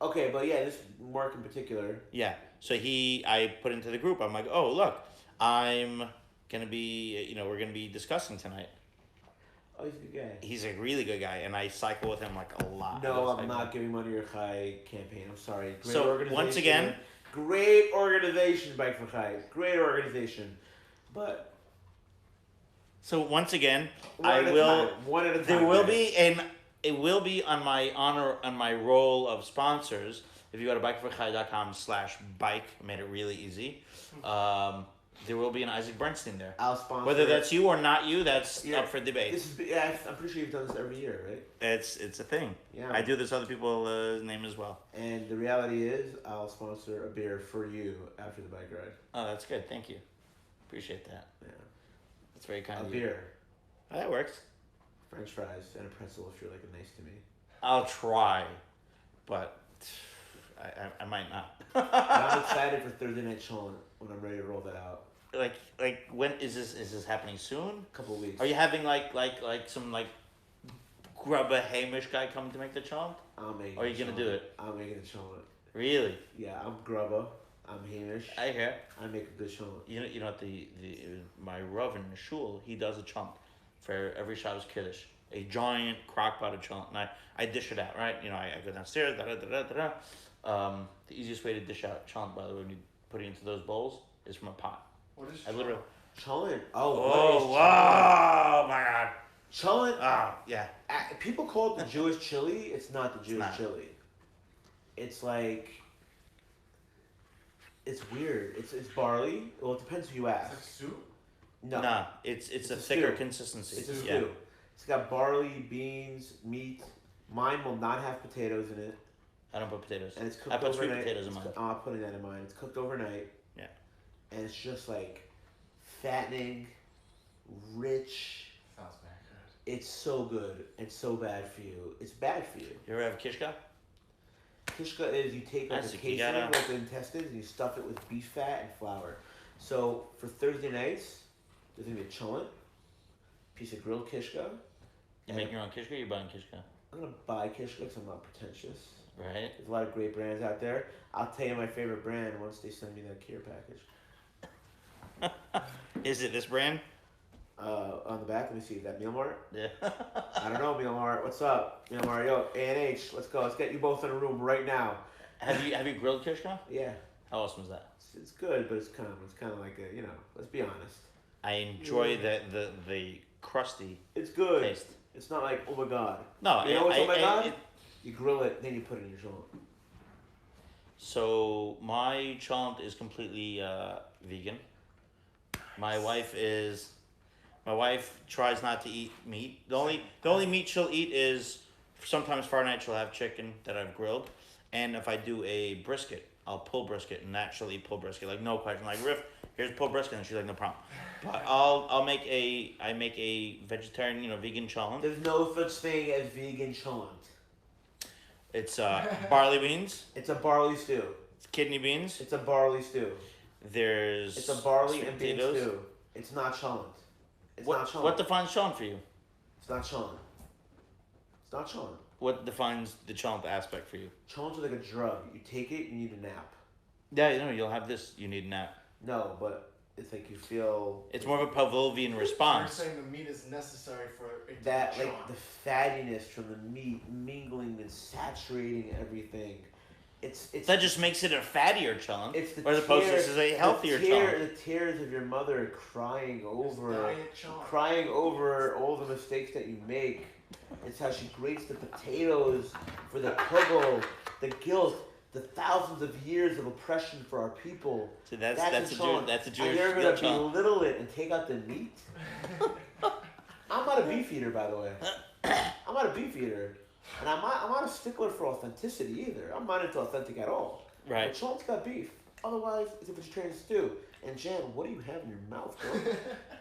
Okay, but yeah, this Mark in particular. yeah. So I put into the group. I'm like, oh look, I'm gonna be, we're gonna be discussing tonight. Oh, he's a good guy. He's a really good guy, and I cycle with him like a lot. No, I'm not giving money to your Chai campaign. I'm sorry. Great So organization. once again, great organization, Bike for Chai. Great organization, but. So once again, One at a time. There will be it will be on my roll of sponsors. If you go to bikeforchai.com/bike, made it really easy. There will be an Isaac Bernstein there. I'll sponsor. Whether that's you or not you, that's up for debate. I'm pretty sure you've done this every year, right? It's a thing. Yeah. I do this other people's name as well. And the reality is, I'll sponsor a beer for you after the bike ride. Oh, that's good. Thank you. Appreciate that. Yeah. That's very kind A of you. beer. Oh, that works. French fries and a pretzel if you're like nice to me. I'll try, but I might not. I'm excited for Thursday Night Chillin' when I'm ready to roll that out. Like when is this happening soon? A couple of weeks. Are you having like some grubba Hamish guy come to make the chant? I'm making. Or are you gonna do it? I'm making a chillin'. Really? Yeah, I'm grubba. I'm Hamish. I hear. I make a good chillin'. You know what my Rav in the shul, he does a chant for every Shabbos Kiddush. A giant crock pot of chant, and I dish it out, right? I go downstairs, the easiest way to dish out chant, by the way, when you put it into those bowls, is from a pot. What is I literally. Chillin'. Oh wow! My God. Chillin'. Oh yeah. People call it the Jewish chili. It's not the Jewish not. chili. It's like. It's weird. It's barley. Well, it depends who you It's ask. like soup? No. Nah, it's a a thicker stew. consistency. It's a stew. Yeah. It's got barley, beans, meat. Mine will not have potatoes in it, I don't put potatoes. and it's cooked I put sweet overnight. potatoes in mine. I'm not putting that in mine. It's cooked overnight. Yeah. And it's just like fattening, rich. Sounds very good. It's so good and so bad for you. It's bad for you. You ever have kishka? Kishka is you take like That's a it, casing, you gotta- like the intestines, and you stuff it with beef fat and flour. So for Thursday nights, there's gonna be a cholent, piece of grilled kishka. You make your own kishka. You're buying kishka, I'm gonna buy kishka because I'm not pretentious. right? There's a lot of great brands out there. I'll tell you my favorite brand once they send me that care package. Is it this brand? On the back, let me see. Is that Meal Mart? Yeah. I don't know, Meal Mart. What's up, Meal Mart? Yo, A&H, let's go. Let's get you both in a room right now. Have you grilled kishka? Yeah, How awesome was that? it's good, but it's kind of like a, let's be honest. I enjoy the crusty It's good. taste. It's not like, oh my god. No, You know what's oh my god? it- You grill it, then you put it in your shoulder. So my chant is completely vegan. My wife tries not to eat meat. The only meat she'll eat is sometimes Friday night she'll have chicken that I've grilled, and if I do a brisket, I'll pull brisket, and that she'll eat pull brisket, like no question. Like Riff, here's pull brisket, and she's like no problem. But I make a vegetarian, vegan cholent. There's no such thing as vegan cholent. It's barley beans, It's a barley stew. it's kidney beans. It's a barley stew. There's It's a barley sweet and bean potatoes. stew. It's not cholent. It's not cholent. What defines cholent for you? It's not cholent. It's not cholent. What defines the cholent aspect for you? Cholent's like a drug. You take it, you need a nap. Yeah, you'll have this. You need a nap. No, but it's like you feel It's more of a Pavlovian You're response. saying the meat is necessary for it to that be like John. the fattiness from the meat mingling and saturating everything. It's That just makes it a fattier cholent, it's the as opposed to tears- this is a healthier the cholent. The tears of your mother crying over Diet John. crying over all the mistakes that you make. It's how she grates the potatoes for the kugel, the guilt, the thousands of years of oppression for our people. So that's a cholent. Jewish And you're gonna cholent. belittle it and take out the meat. I'm not a beef eater, by the way. I'm not a beef eater, and I'm not a stickler for authenticity either. I'm not into authentic at all. Right. But cholent's got beef. Otherwise, it's a vegetarian stew. And Jan, what do you have in your mouth, bro?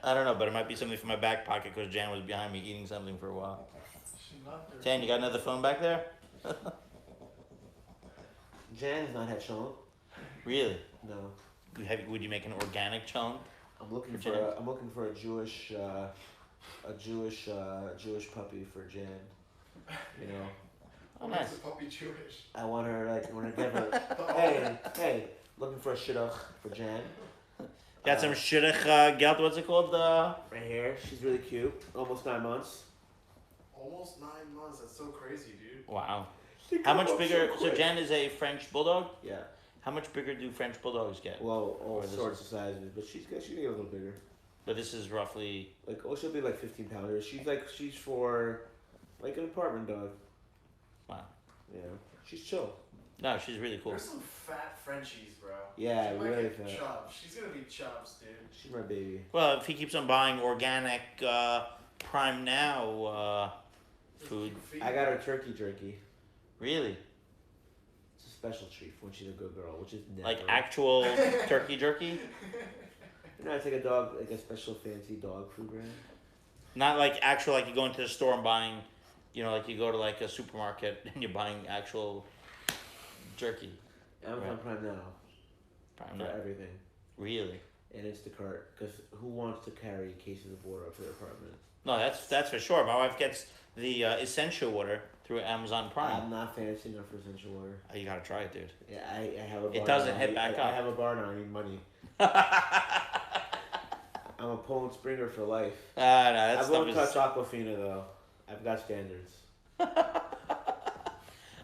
I don't know, but it might be something from my back pocket because Jan was behind me eating something for a while. She loved her. Jan, you got another phone back there? Jan has not had cholent. Really? No. Would you make an organic cholent? I'm looking For for Jan? I'm looking for a Jewish puppy for Jan. You know, Oh, Makes nice. the puppy Jewish. I want to give her. Hey, Looking for a shidduch for Jan. Got some shidduch gelt. What's it called? Right here. She's really cute. Almost 9 months. Almost 9 months. That's so crazy, dude. Wow. How much bigger? So Jan is a French bulldog. Yeah. How much bigger do French bulldogs get? Well, all Or this sorts of sizes, but she's gonna get a little bigger. But this is roughly. Like, she'll be like 15 pounders. She's for like an apartment dog. Wow. Yeah. She's chill. No, she's really cool. There's some fat Frenchies, bro. Yeah, she might really get fat. Chubs. She's gonna be chubs, dude. She's my baby. Well, if he keeps on buying organic Prime Now food, I got her turkey jerky. really, It's a special treat for when she's a good girl, which is never. like actual turkey jerky, You know, it's like a dog, like a special fancy dog food brand. not like actual like you go into the store and buying, you know, like you go to like a supermarket and you're buying actual jerky. Amazon Right. Prime Now Prime for Now, everything. really? And Instacart, because who wants to carry cases of water up to their apartment? No, that's for sure. My wife gets the essential water through Amazon Prime. I'm not fancy enough for essential water. Oh, you gotta try it, dude. Yeah, I have a bar. It doesn't now. hit back I up. have a bar now. I need money. I'm a Poland Springer for life. No, that I stuff won't is. touch Aquafina though. I've got standards.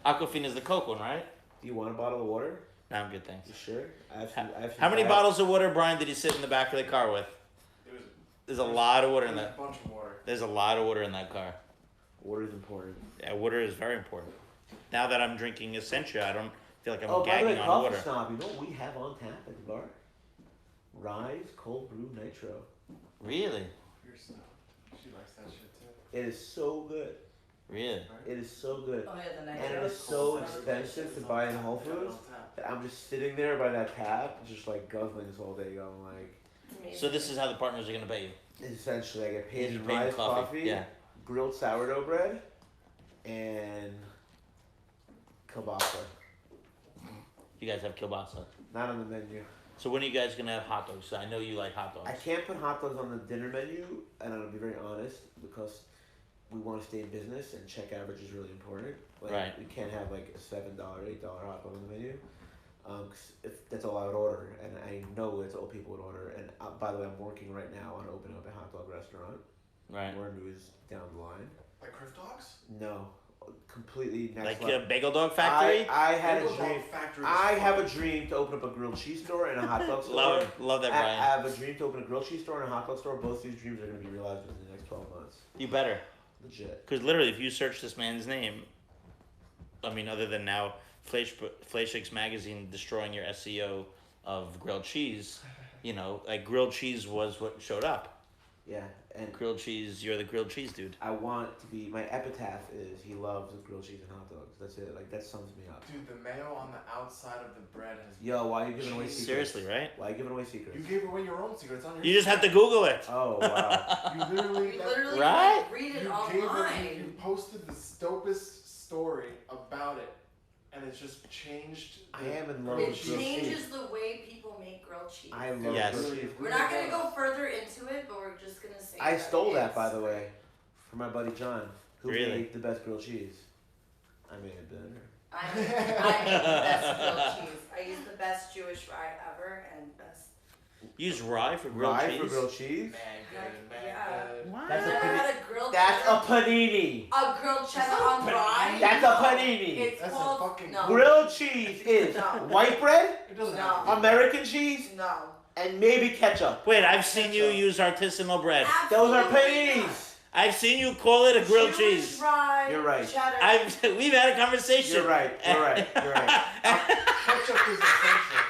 Aquafina is the Coke one, right? Do you want a bottle of water? No, I'm good, thanks. You sure? I have some, How many bottles of water, Brian, did he sit in the back of the car with? There's a lot of water in that. A bunch of water. There's a lot of water in that car. Water's important. Yeah, water is very important. Now that I'm drinking Essentia, I don't feel like I'm Oh, by the way, gagging on Coffee water. Snob, you know what we have on tap at the bar? Rise Cold Brew Nitro. Really? Your snow. She likes that shit too. It is so good. Really? It is so good. Oh yeah, the And nitro it is is so cool. expensive to buy in Whole Foods that I'm just sitting there by that tap, just like guzzling this all day, going like. It's amazing. So this is how the partners are gonna pay you. Essentially, I get paid You in pay in Rise coffee, Yeah. grilled sourdough bread, and kielbasa. You guys have kielbasa. Not on the menu. So when are you guys gonna have hot dogs? I know you like hot dogs. I can't put hot dogs on the dinner menu, and I'm gonna be very honest because we want to stay in business, and check average is really important. Like, Right. We can't have like a $7, $8 hot dog on the menu. 'Cause if that's all I would order, and I know it's all people would order. And by the way, I'm working right now on opening up a hot dog restaurant. Right. More news down the line. Like Criff Dogs? No, completely next Like level. a bagel dog factory. I had a Bagel Dog dream. Factory I is have a fucking- dream to open up a grilled cheese store and a hot dog store. love that, I Brian. have a dream to open a grilled cheese store and a hot dog store. Both these dreams are going to be realized within the next 12 months. You better. Legit. Because literally, if you search this man's name, I mean, other than now Fleischig's magazine destroying your SEO of grilled cheese, you know, like grilled cheese was what showed up. Yeah, and Grilled cheese, you're the grilled cheese dude. I want to be. My epitaph is he loves grilled cheese and hot dogs. That's it. Like that sums me up. Dude, the mayo on the outside of the bread has. Yo, why are you giving away secrets? Seriously, right? Why are you giving away secrets? You gave away your own secrets on your. You just have to Google it. Oh wow. You literally. You literally Right? like, read it You online. posted the dopest story about it, and it's just changed. I am in love It with grilled cheese. changes the way people make grilled cheese. I love Yes. grilled cheese. We're not gonna go further into it, but we're just gonna say. I stole that, it's by the way, from my buddy John, who Really? made the best grilled cheese. I made it better. I make the best grilled cheese. I use the best Jewish rye ever and best. Use rye for grilled Rye cheese. for grilled cheese? Yeah. What? That's You a never panini. had a grilled That's a cheddar? panini. A grilled cheddar not a on panini. rye? That's a panini. It's That's a called fucking no. Grilled cheese is No. white bread, It doesn't No. have to be. American cheese, No. and maybe ketchup. Wait, I've seen you use artisanal bread. Those are Absolutely paninis. I've seen you call it a not. grilled Jewish cheese. Rye, You're right. Cheddar. We've had a conversation. You're right. You're right. You're right. Ketchup is essential.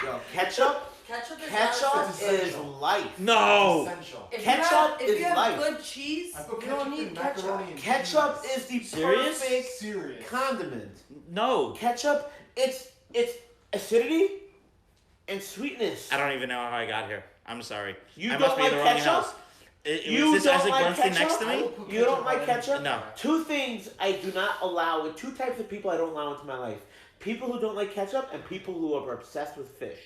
Yo, ketchup. Ketchup is Ketchup It's is essential. life. No. It's essential. If Ketchup you have, if is you have life. good cheese, I put you don't ketchup need in ketchup. macaroni and Ketchup cheese. is the Serious? perfect Serious. condiment. No. Ketchup, it's acidity and sweetness. I don't even know how I got here. I'm sorry. You I don't must be in like the wrong ketchup? house. You Was this don't Isaac like Bernstein next ketchup? to I me? will put You don't ketchup like on ketchup? anything. No. Two things I do not allow, two types of people I don't allow into my life. People who don't like ketchup and people who are obsessed with fish.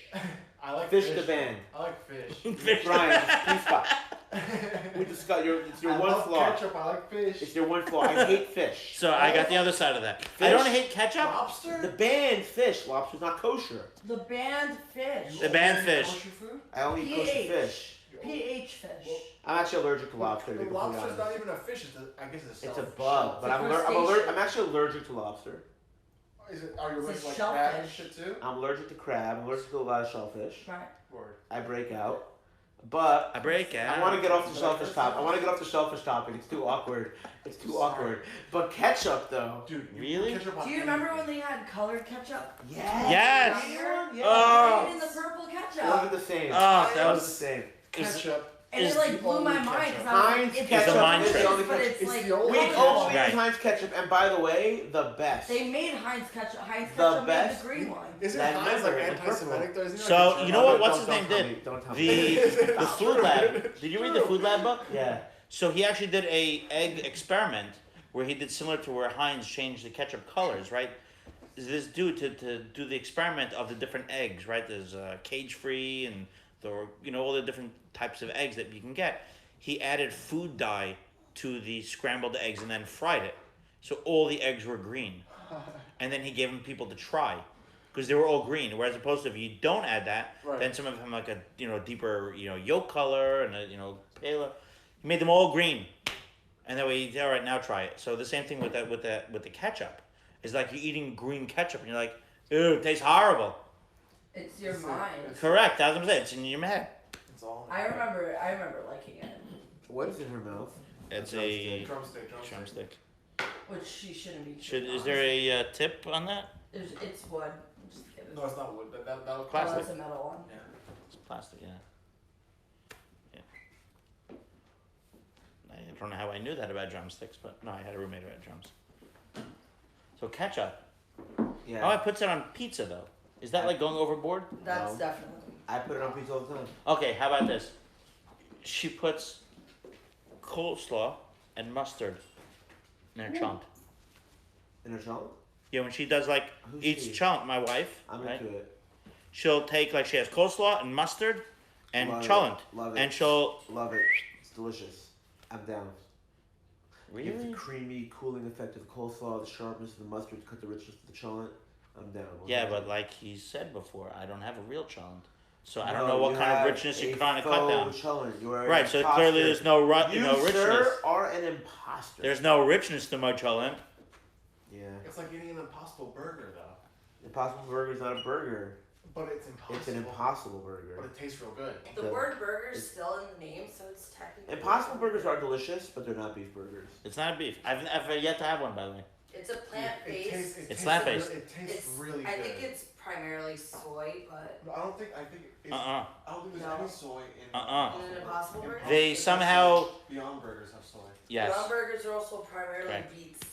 I like Fish fish. the band. I like fish. Brian, just please stop. We discuss it's your I one love flaw. ketchup. I like fish. It's your one flaw. I hate fish. So I got the other side of that. I don't hate ketchup. Lobster? The band fish. Lobster's not kosher. The banned fish. The banned fish. Kosher food? I only eat kosher PH. fish. PH fish. I'm actually allergic to lobster. To The be completely lobster's honest. not even a fish. I guess it's a It's a shellfish. bug, but It's a crustacean. I'm actually allergic to lobster. Are you It's allergic a to like crab and shellfish. shit too? I'm allergic to crab. I'm allergic to a lot of shellfish. Right. Word. I break out. But I break out. I want to get off the shellfish topic. I want to get off the shellfish topic. It's too awkward. It's too awkward. But ketchup, though. Dude, Really? ketchup on Do you remember anything. when they had colored ketchup? Yes. Yes. Yeah. Oh. Green and the purple It wasn't ketchup. the same. Oh, that It wasn't the was. same. Ketchup? And Is it like the blew my only mind ketchup. because I was like, Heinz it's ketchup is a mind is trick. the only but ketchup. it's It's like the only We ketchup. only Right. use Heinz ketchup, and by the way, the best. They made Heinz ketchup. Heinz The ketchup made best- the green one. Isn't That Heinz never- like the anti-Semitic though? Isn't he So, like a you German? know what? What's Don't his name tell did? me. Don't tell me. The food lab. Did you read the food lab book? Yeah. So he actually did a egg experiment where he did similar to where Heinz changed the ketchup colors, right? This dude to do the experiment of the different eggs, right? There's cage free and all the different types of eggs that you can get. He added food dye to the scrambled eggs and then fried it, so all the eggs were green. And then he gave them people to try, because they were all green. Whereas opposed to if you don't add that, Right. then some of them like a deeper yolk color and a paler. He made them all green, and that way, all right, now try it. So the same thing with the ketchup. It's like you're eating green ketchup, and you're like, ew, it tastes horrible. It's your It's mind. Correct. That's what I'm saying. It's in your head. It's all. I remember liking it, What is in her mouth? It's a Drumstick. drumstick. which she shouldn't be. Is there a tip on that? It's wood. Just give it. No, it's not wood. That'll Oh, Plastic. it's a metal one. Yeah. It's plastic, yeah. I don't know how I knew that about drumsticks, but no, I had a roommate who had drums. So ketchup. Yeah. Oh, I puts it on pizza though. Is that like going overboard? That's No. definitely. I put it on pizza all the time. Okay, how about this? She puts coleslaw and mustard in her chunk. In her chunk? Yeah, when she does like Who's eats she? chunk, my wife, I'm right? into it. She'll take like she has coleslaw and mustard and Love it. cholent, Love it. and she'll Love it. It's delicious. I'm down. You have the really. creamy, cooling effect of the coleslaw, the sharpness of the mustard to cut the richness of the cholent. I'm down. Yeah, but like he said before, I don't have a real cholent, so I No, don't know what you kind of have richness you're a trying to cut down. faux cholent. You are Right, an so imposter. clearly there's no You, no richness. sir, are an imposter. There's no richness to my cholent. Yeah. It's like eating an Impossible Burger though. Impossible Burger is not a burger. But it's impossible. It's an impossible burger. But it tastes real good. The The- word burger is it's- still in the name, so it's technically. Impossible burgers are delicious, but they're not beef burgers. It's not beef. I've yet to have one, by the way. It's a plant based. It's plant-based. It tastes It's really good. I think it's primarily soy, but I don't think. I think. It's, Uh-uh. I don't think there's No. any soy in. Uh-uh. in an Impossible Burger. They somehow Beyond Burgers have soy. yes. Beyond burgers are also primarily Okay. beets.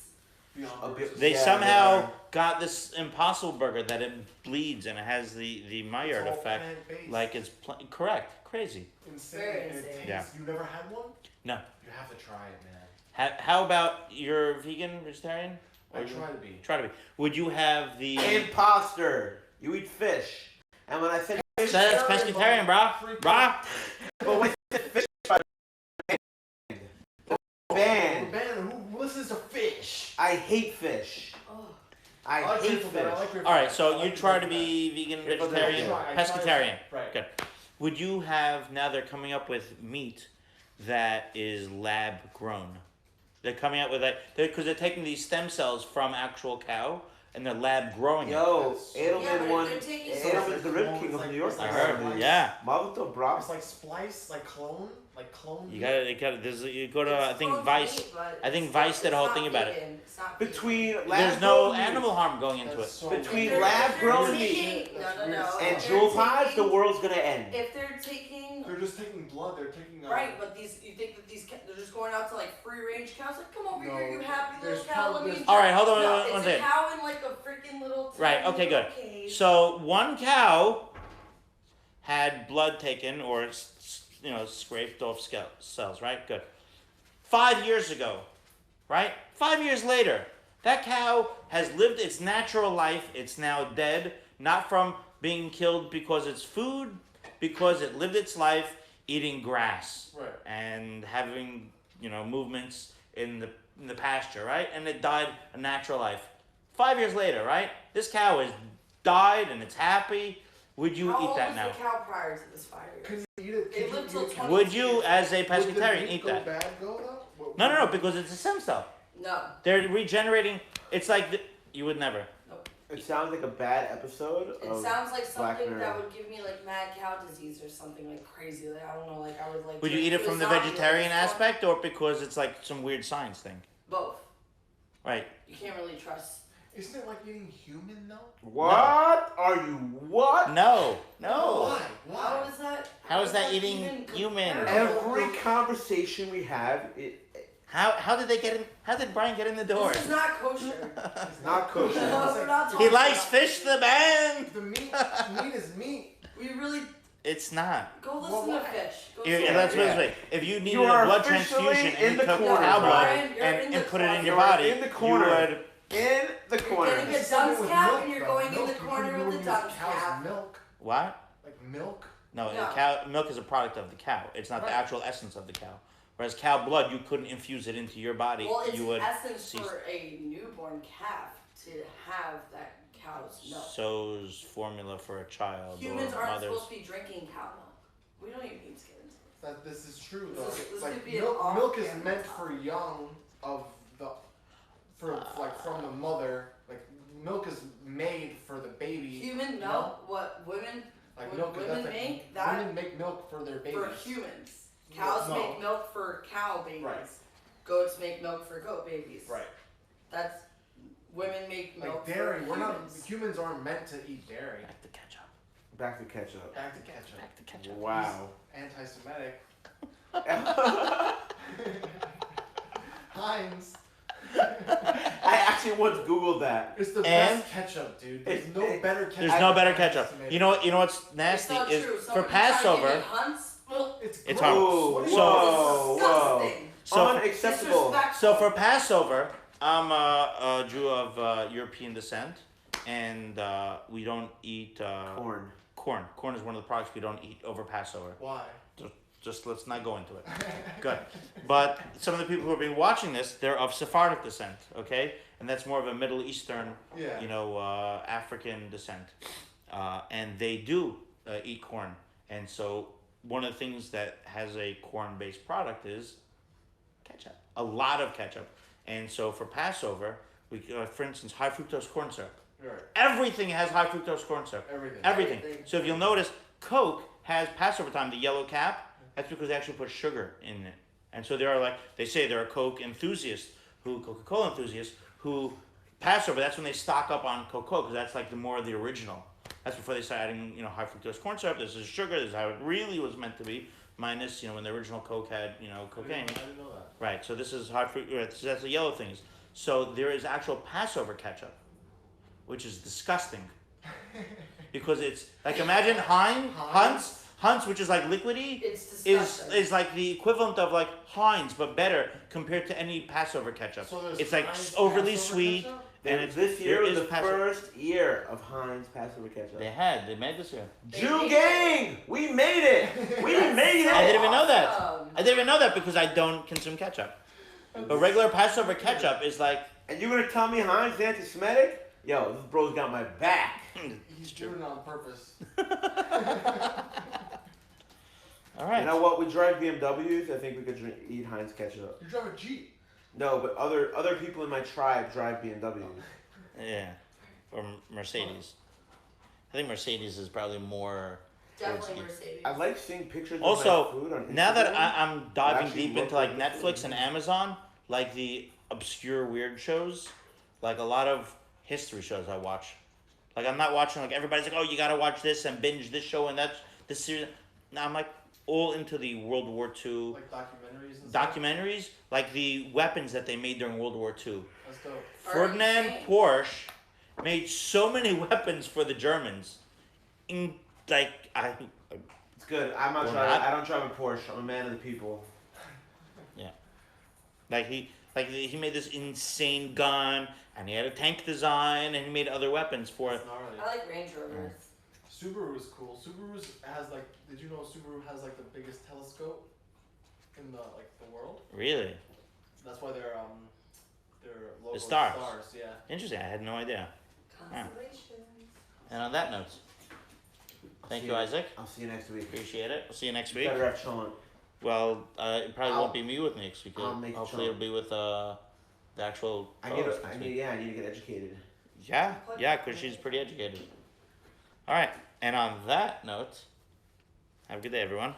Beyond A Burgers. bit- They Yeah, somehow they are. got this Impossible Burger that it bleeds and it has the It's Maillard all effect, plant-based. like it's correct, crazy. insane. Very and it insane. tastes- Yeah. You never had one? No. You have to try it, man. How about you're vegan, vegetarian? I Or you- try to be. Try to be. Would you have the? Imposter. You eat fish. And when I said fish, That's pescatarian, brah. Brah. but when I said fish, banned. Who listens to fish? I hate fish. Oh, I like hate Grateful fish. Dead, I like Grateful All right, Dead. I so like you Grateful try to Dead. be vegan, Grateful Dead. vegetarian, I try- pescatarian. Right. Good. Would you have now? They're coming up with meat that is lab grown. They're coming out with that because they're taking these stem cells from actual cow and they're lab growing it. Yo, Yeah, Edelman but won. they're taking Edelman's the Rib clones, King of like- New York. it's I like heard. splice. Yeah. Mazel tov, It's like splice, like clone. You gotta. There's. You go to. I think clone Vice. meat, but I think it's Vice not- did a whole it's thing not about it. vegan. It's not Between vegan. lab There's no grown meat- animal harm going into That's it. so Between weird. lab grown They're meat taking- That's no, weird. no. and They're jewel pods, taking- the world's gonna end. If they're taking They're just taking blood. They're taking. right, but you think that they're just going out to like free range cows? Like, come over No, here, you happy little there's cow. Let probably- me. All right, hold on, No, one it's a second. cow in like a freaking little. Right, tiny okay, good. little cage. So one cow had blood taken or scraped off cells, right? Good. 5 years ago, right? 5 years later, That cow has lived its natural life. It's now dead, not from being killed because it's food, because it lived its life eating grass and having movements in the pasture, right? And it died a natural life. 5 years later, right? This cow has died and it's happy. Would you eat that now? How old was the cow prior to this 5 years? Can you eat it? It lived till 20. Would you, as a pescatarian, eat that? Bad go though? No, because it's a stem cell. No. They're regenerating. It's like you would never. Nope. It sounds like a bad episode. It sounds like something that would give me like mad cow disease or something like crazy. Like I don't know. Like I would like. Would you eat it from the vegetarian aspect or because it's like some weird science thing? Both. Right. You can't really trust. Isn't it like eating human though? What? Are you what? No. Why? How is that? How is that eating human? Every conversation we have, How did they get in? How did Brian get in the door? This is not kosher. it's not kosher. No, we're not He talking likes about- fish the band. The meat is meat. We really It's not. go listen Well, to why? fish. Go Let's listen put it to this way: if you needed You a are blood officially transfusion in and you the took corner, cow blood Brian, you're in the and put it in corner. your You're body, in the corner. you would. In the You're corner. getting a It's something dunce with cap milk, and you're though. going in Milk, the you corner couldn't with the use dunce cow's cap. milk. What? Like milk? No, No. milk is a product of the cow. It's not the Right. actual essence of the cow. Whereas cow blood, you couldn't infuse it into your body. Well, it's you would essence cease. for a newborn calf to have that cow's milk. So's formula for a child Humans or aren't mothers. supposed to be drinking cow milk. We don't even need to get into this. That this is true This though. is- this like could be an milk is off-camera meant talk. for young of the from the mother. Like milk is made for the baby. Human you milk, know? what women Like When milk is women that's like, make that- women make milk for their babies. for humans. Cows No. make milk for cow babies. Right. Goats make milk for goat babies. Right. That's women make milk Like dairy, for we're not humans. humans aren't meant to eat dairy. Back to ketchup. Back to ketchup. Back to ketchup. Back to ketchup. Wow. Anti-Semitic. Heinz. I actually once Googled that. It's the And- best ketchup, dude. There's It- no it- better ketchup. There's no than better ketchup. Anti-Semitic. You know what's It's nasty not is true. for Someone tried to give Passover. me Hunts. Well, It's It's gross. harmful. What do you So- whoa, whoa. disgusting. So Unacceptable. Disrespectful. So for Passover, I'm a Jew of European descent, and we don't eat Corn. corn. Corn is one of the products we don't eat over Passover. Why? Just let's not go into it. Good. But some of the people who have been watching this, they're of Sephardic descent, okay? And that's more of a Middle Eastern, Yeah. African descent. And they do eat corn. And so one of the things that has a corn-based product is ketchup. A lot of ketchup. And so for Passover, we, for instance, high fructose corn syrup. Right. Everything has high fructose corn syrup. Everything. Everything. So if you'll notice, Coke has Passover time, the yellow cap. That's because they actually put sugar in it. And so they say there are Coke enthusiasts, Coca-Cola enthusiasts, who Passover, that's when they stock up on Coca-Cola, because that's like the more of the original. That's before they start adding, high fructose corn syrup. This is sugar. This is how it really was meant to be. Minus, when the original Coke had, cocaine. I didn't know that. Right. So this is high fruit. That's the yellow things. So there is actual Passover ketchup, which is disgusting, because it's like imagine Hunt's, which is like liquidy, It's is disgusting. like the equivalent of like Heinz, but better compared to any Passover ketchup. So there's It's like Heinz overly Passover sweet, ketchup? and it's This year there was is the Passover. first year of Heinz Passover ketchup. They made this year. Jew gang, we made it. We That's made so I it. didn't even know that. awesome. I didn't even know that because I don't consume ketchup. But regular Passover ketchup is like. And you're gonna tell me Heinz is anti-Semitic? Yo, this bro's got my back. He's doing it on purpose. All right. You know what? We drive BMWs. I think we could eat Heinz ketchup. You drive a Jeep. No, but other people in my tribe drive BMWs. Yeah, or Mercedes. I think Mercedes is probably more. Definitely Mercedes. I like seeing pictures of Also, my food on Instagram. now that I'm diving Actually deep look into like like the Netflix food. and Amazon, like the obscure weird shows, like a lot of history shows I watch. Like I'm not watching like everybody's like, oh, you gotta watch this and binge this show and that's this series. Now I'm like all into the World War II Like documentaries and stuff. documentaries, like the weapons that they made during World War II. That's dope. Are Ferdinand insane. Porsche made so many weapons for the Germans. In like It's good. I'm not Or driving. not. I don't drive a Porsche. I'm a man of the people. like he Like he made this insane gun, and he had a tank design, and he made other weapons for it. It's gnarly. I like Range Rovers. Subaru is cool. Subaru has like. Did you know Subaru has like the biggest telescope in the world? Really? That's why their logo The is stars. stars. Yeah. Interesting. I had no idea. Constellations. And on that note, thank you, Isaac. I'll see you next week. Appreciate it. We'll see you next week. Better have Sean. Well, it probably won't be me with next week. I'll make Hopefully, Sean. it'll be with the actual. I co-host need next week. to get educated. Yeah, because she's pretty educated. All right, and on that note, have a good day, everyone.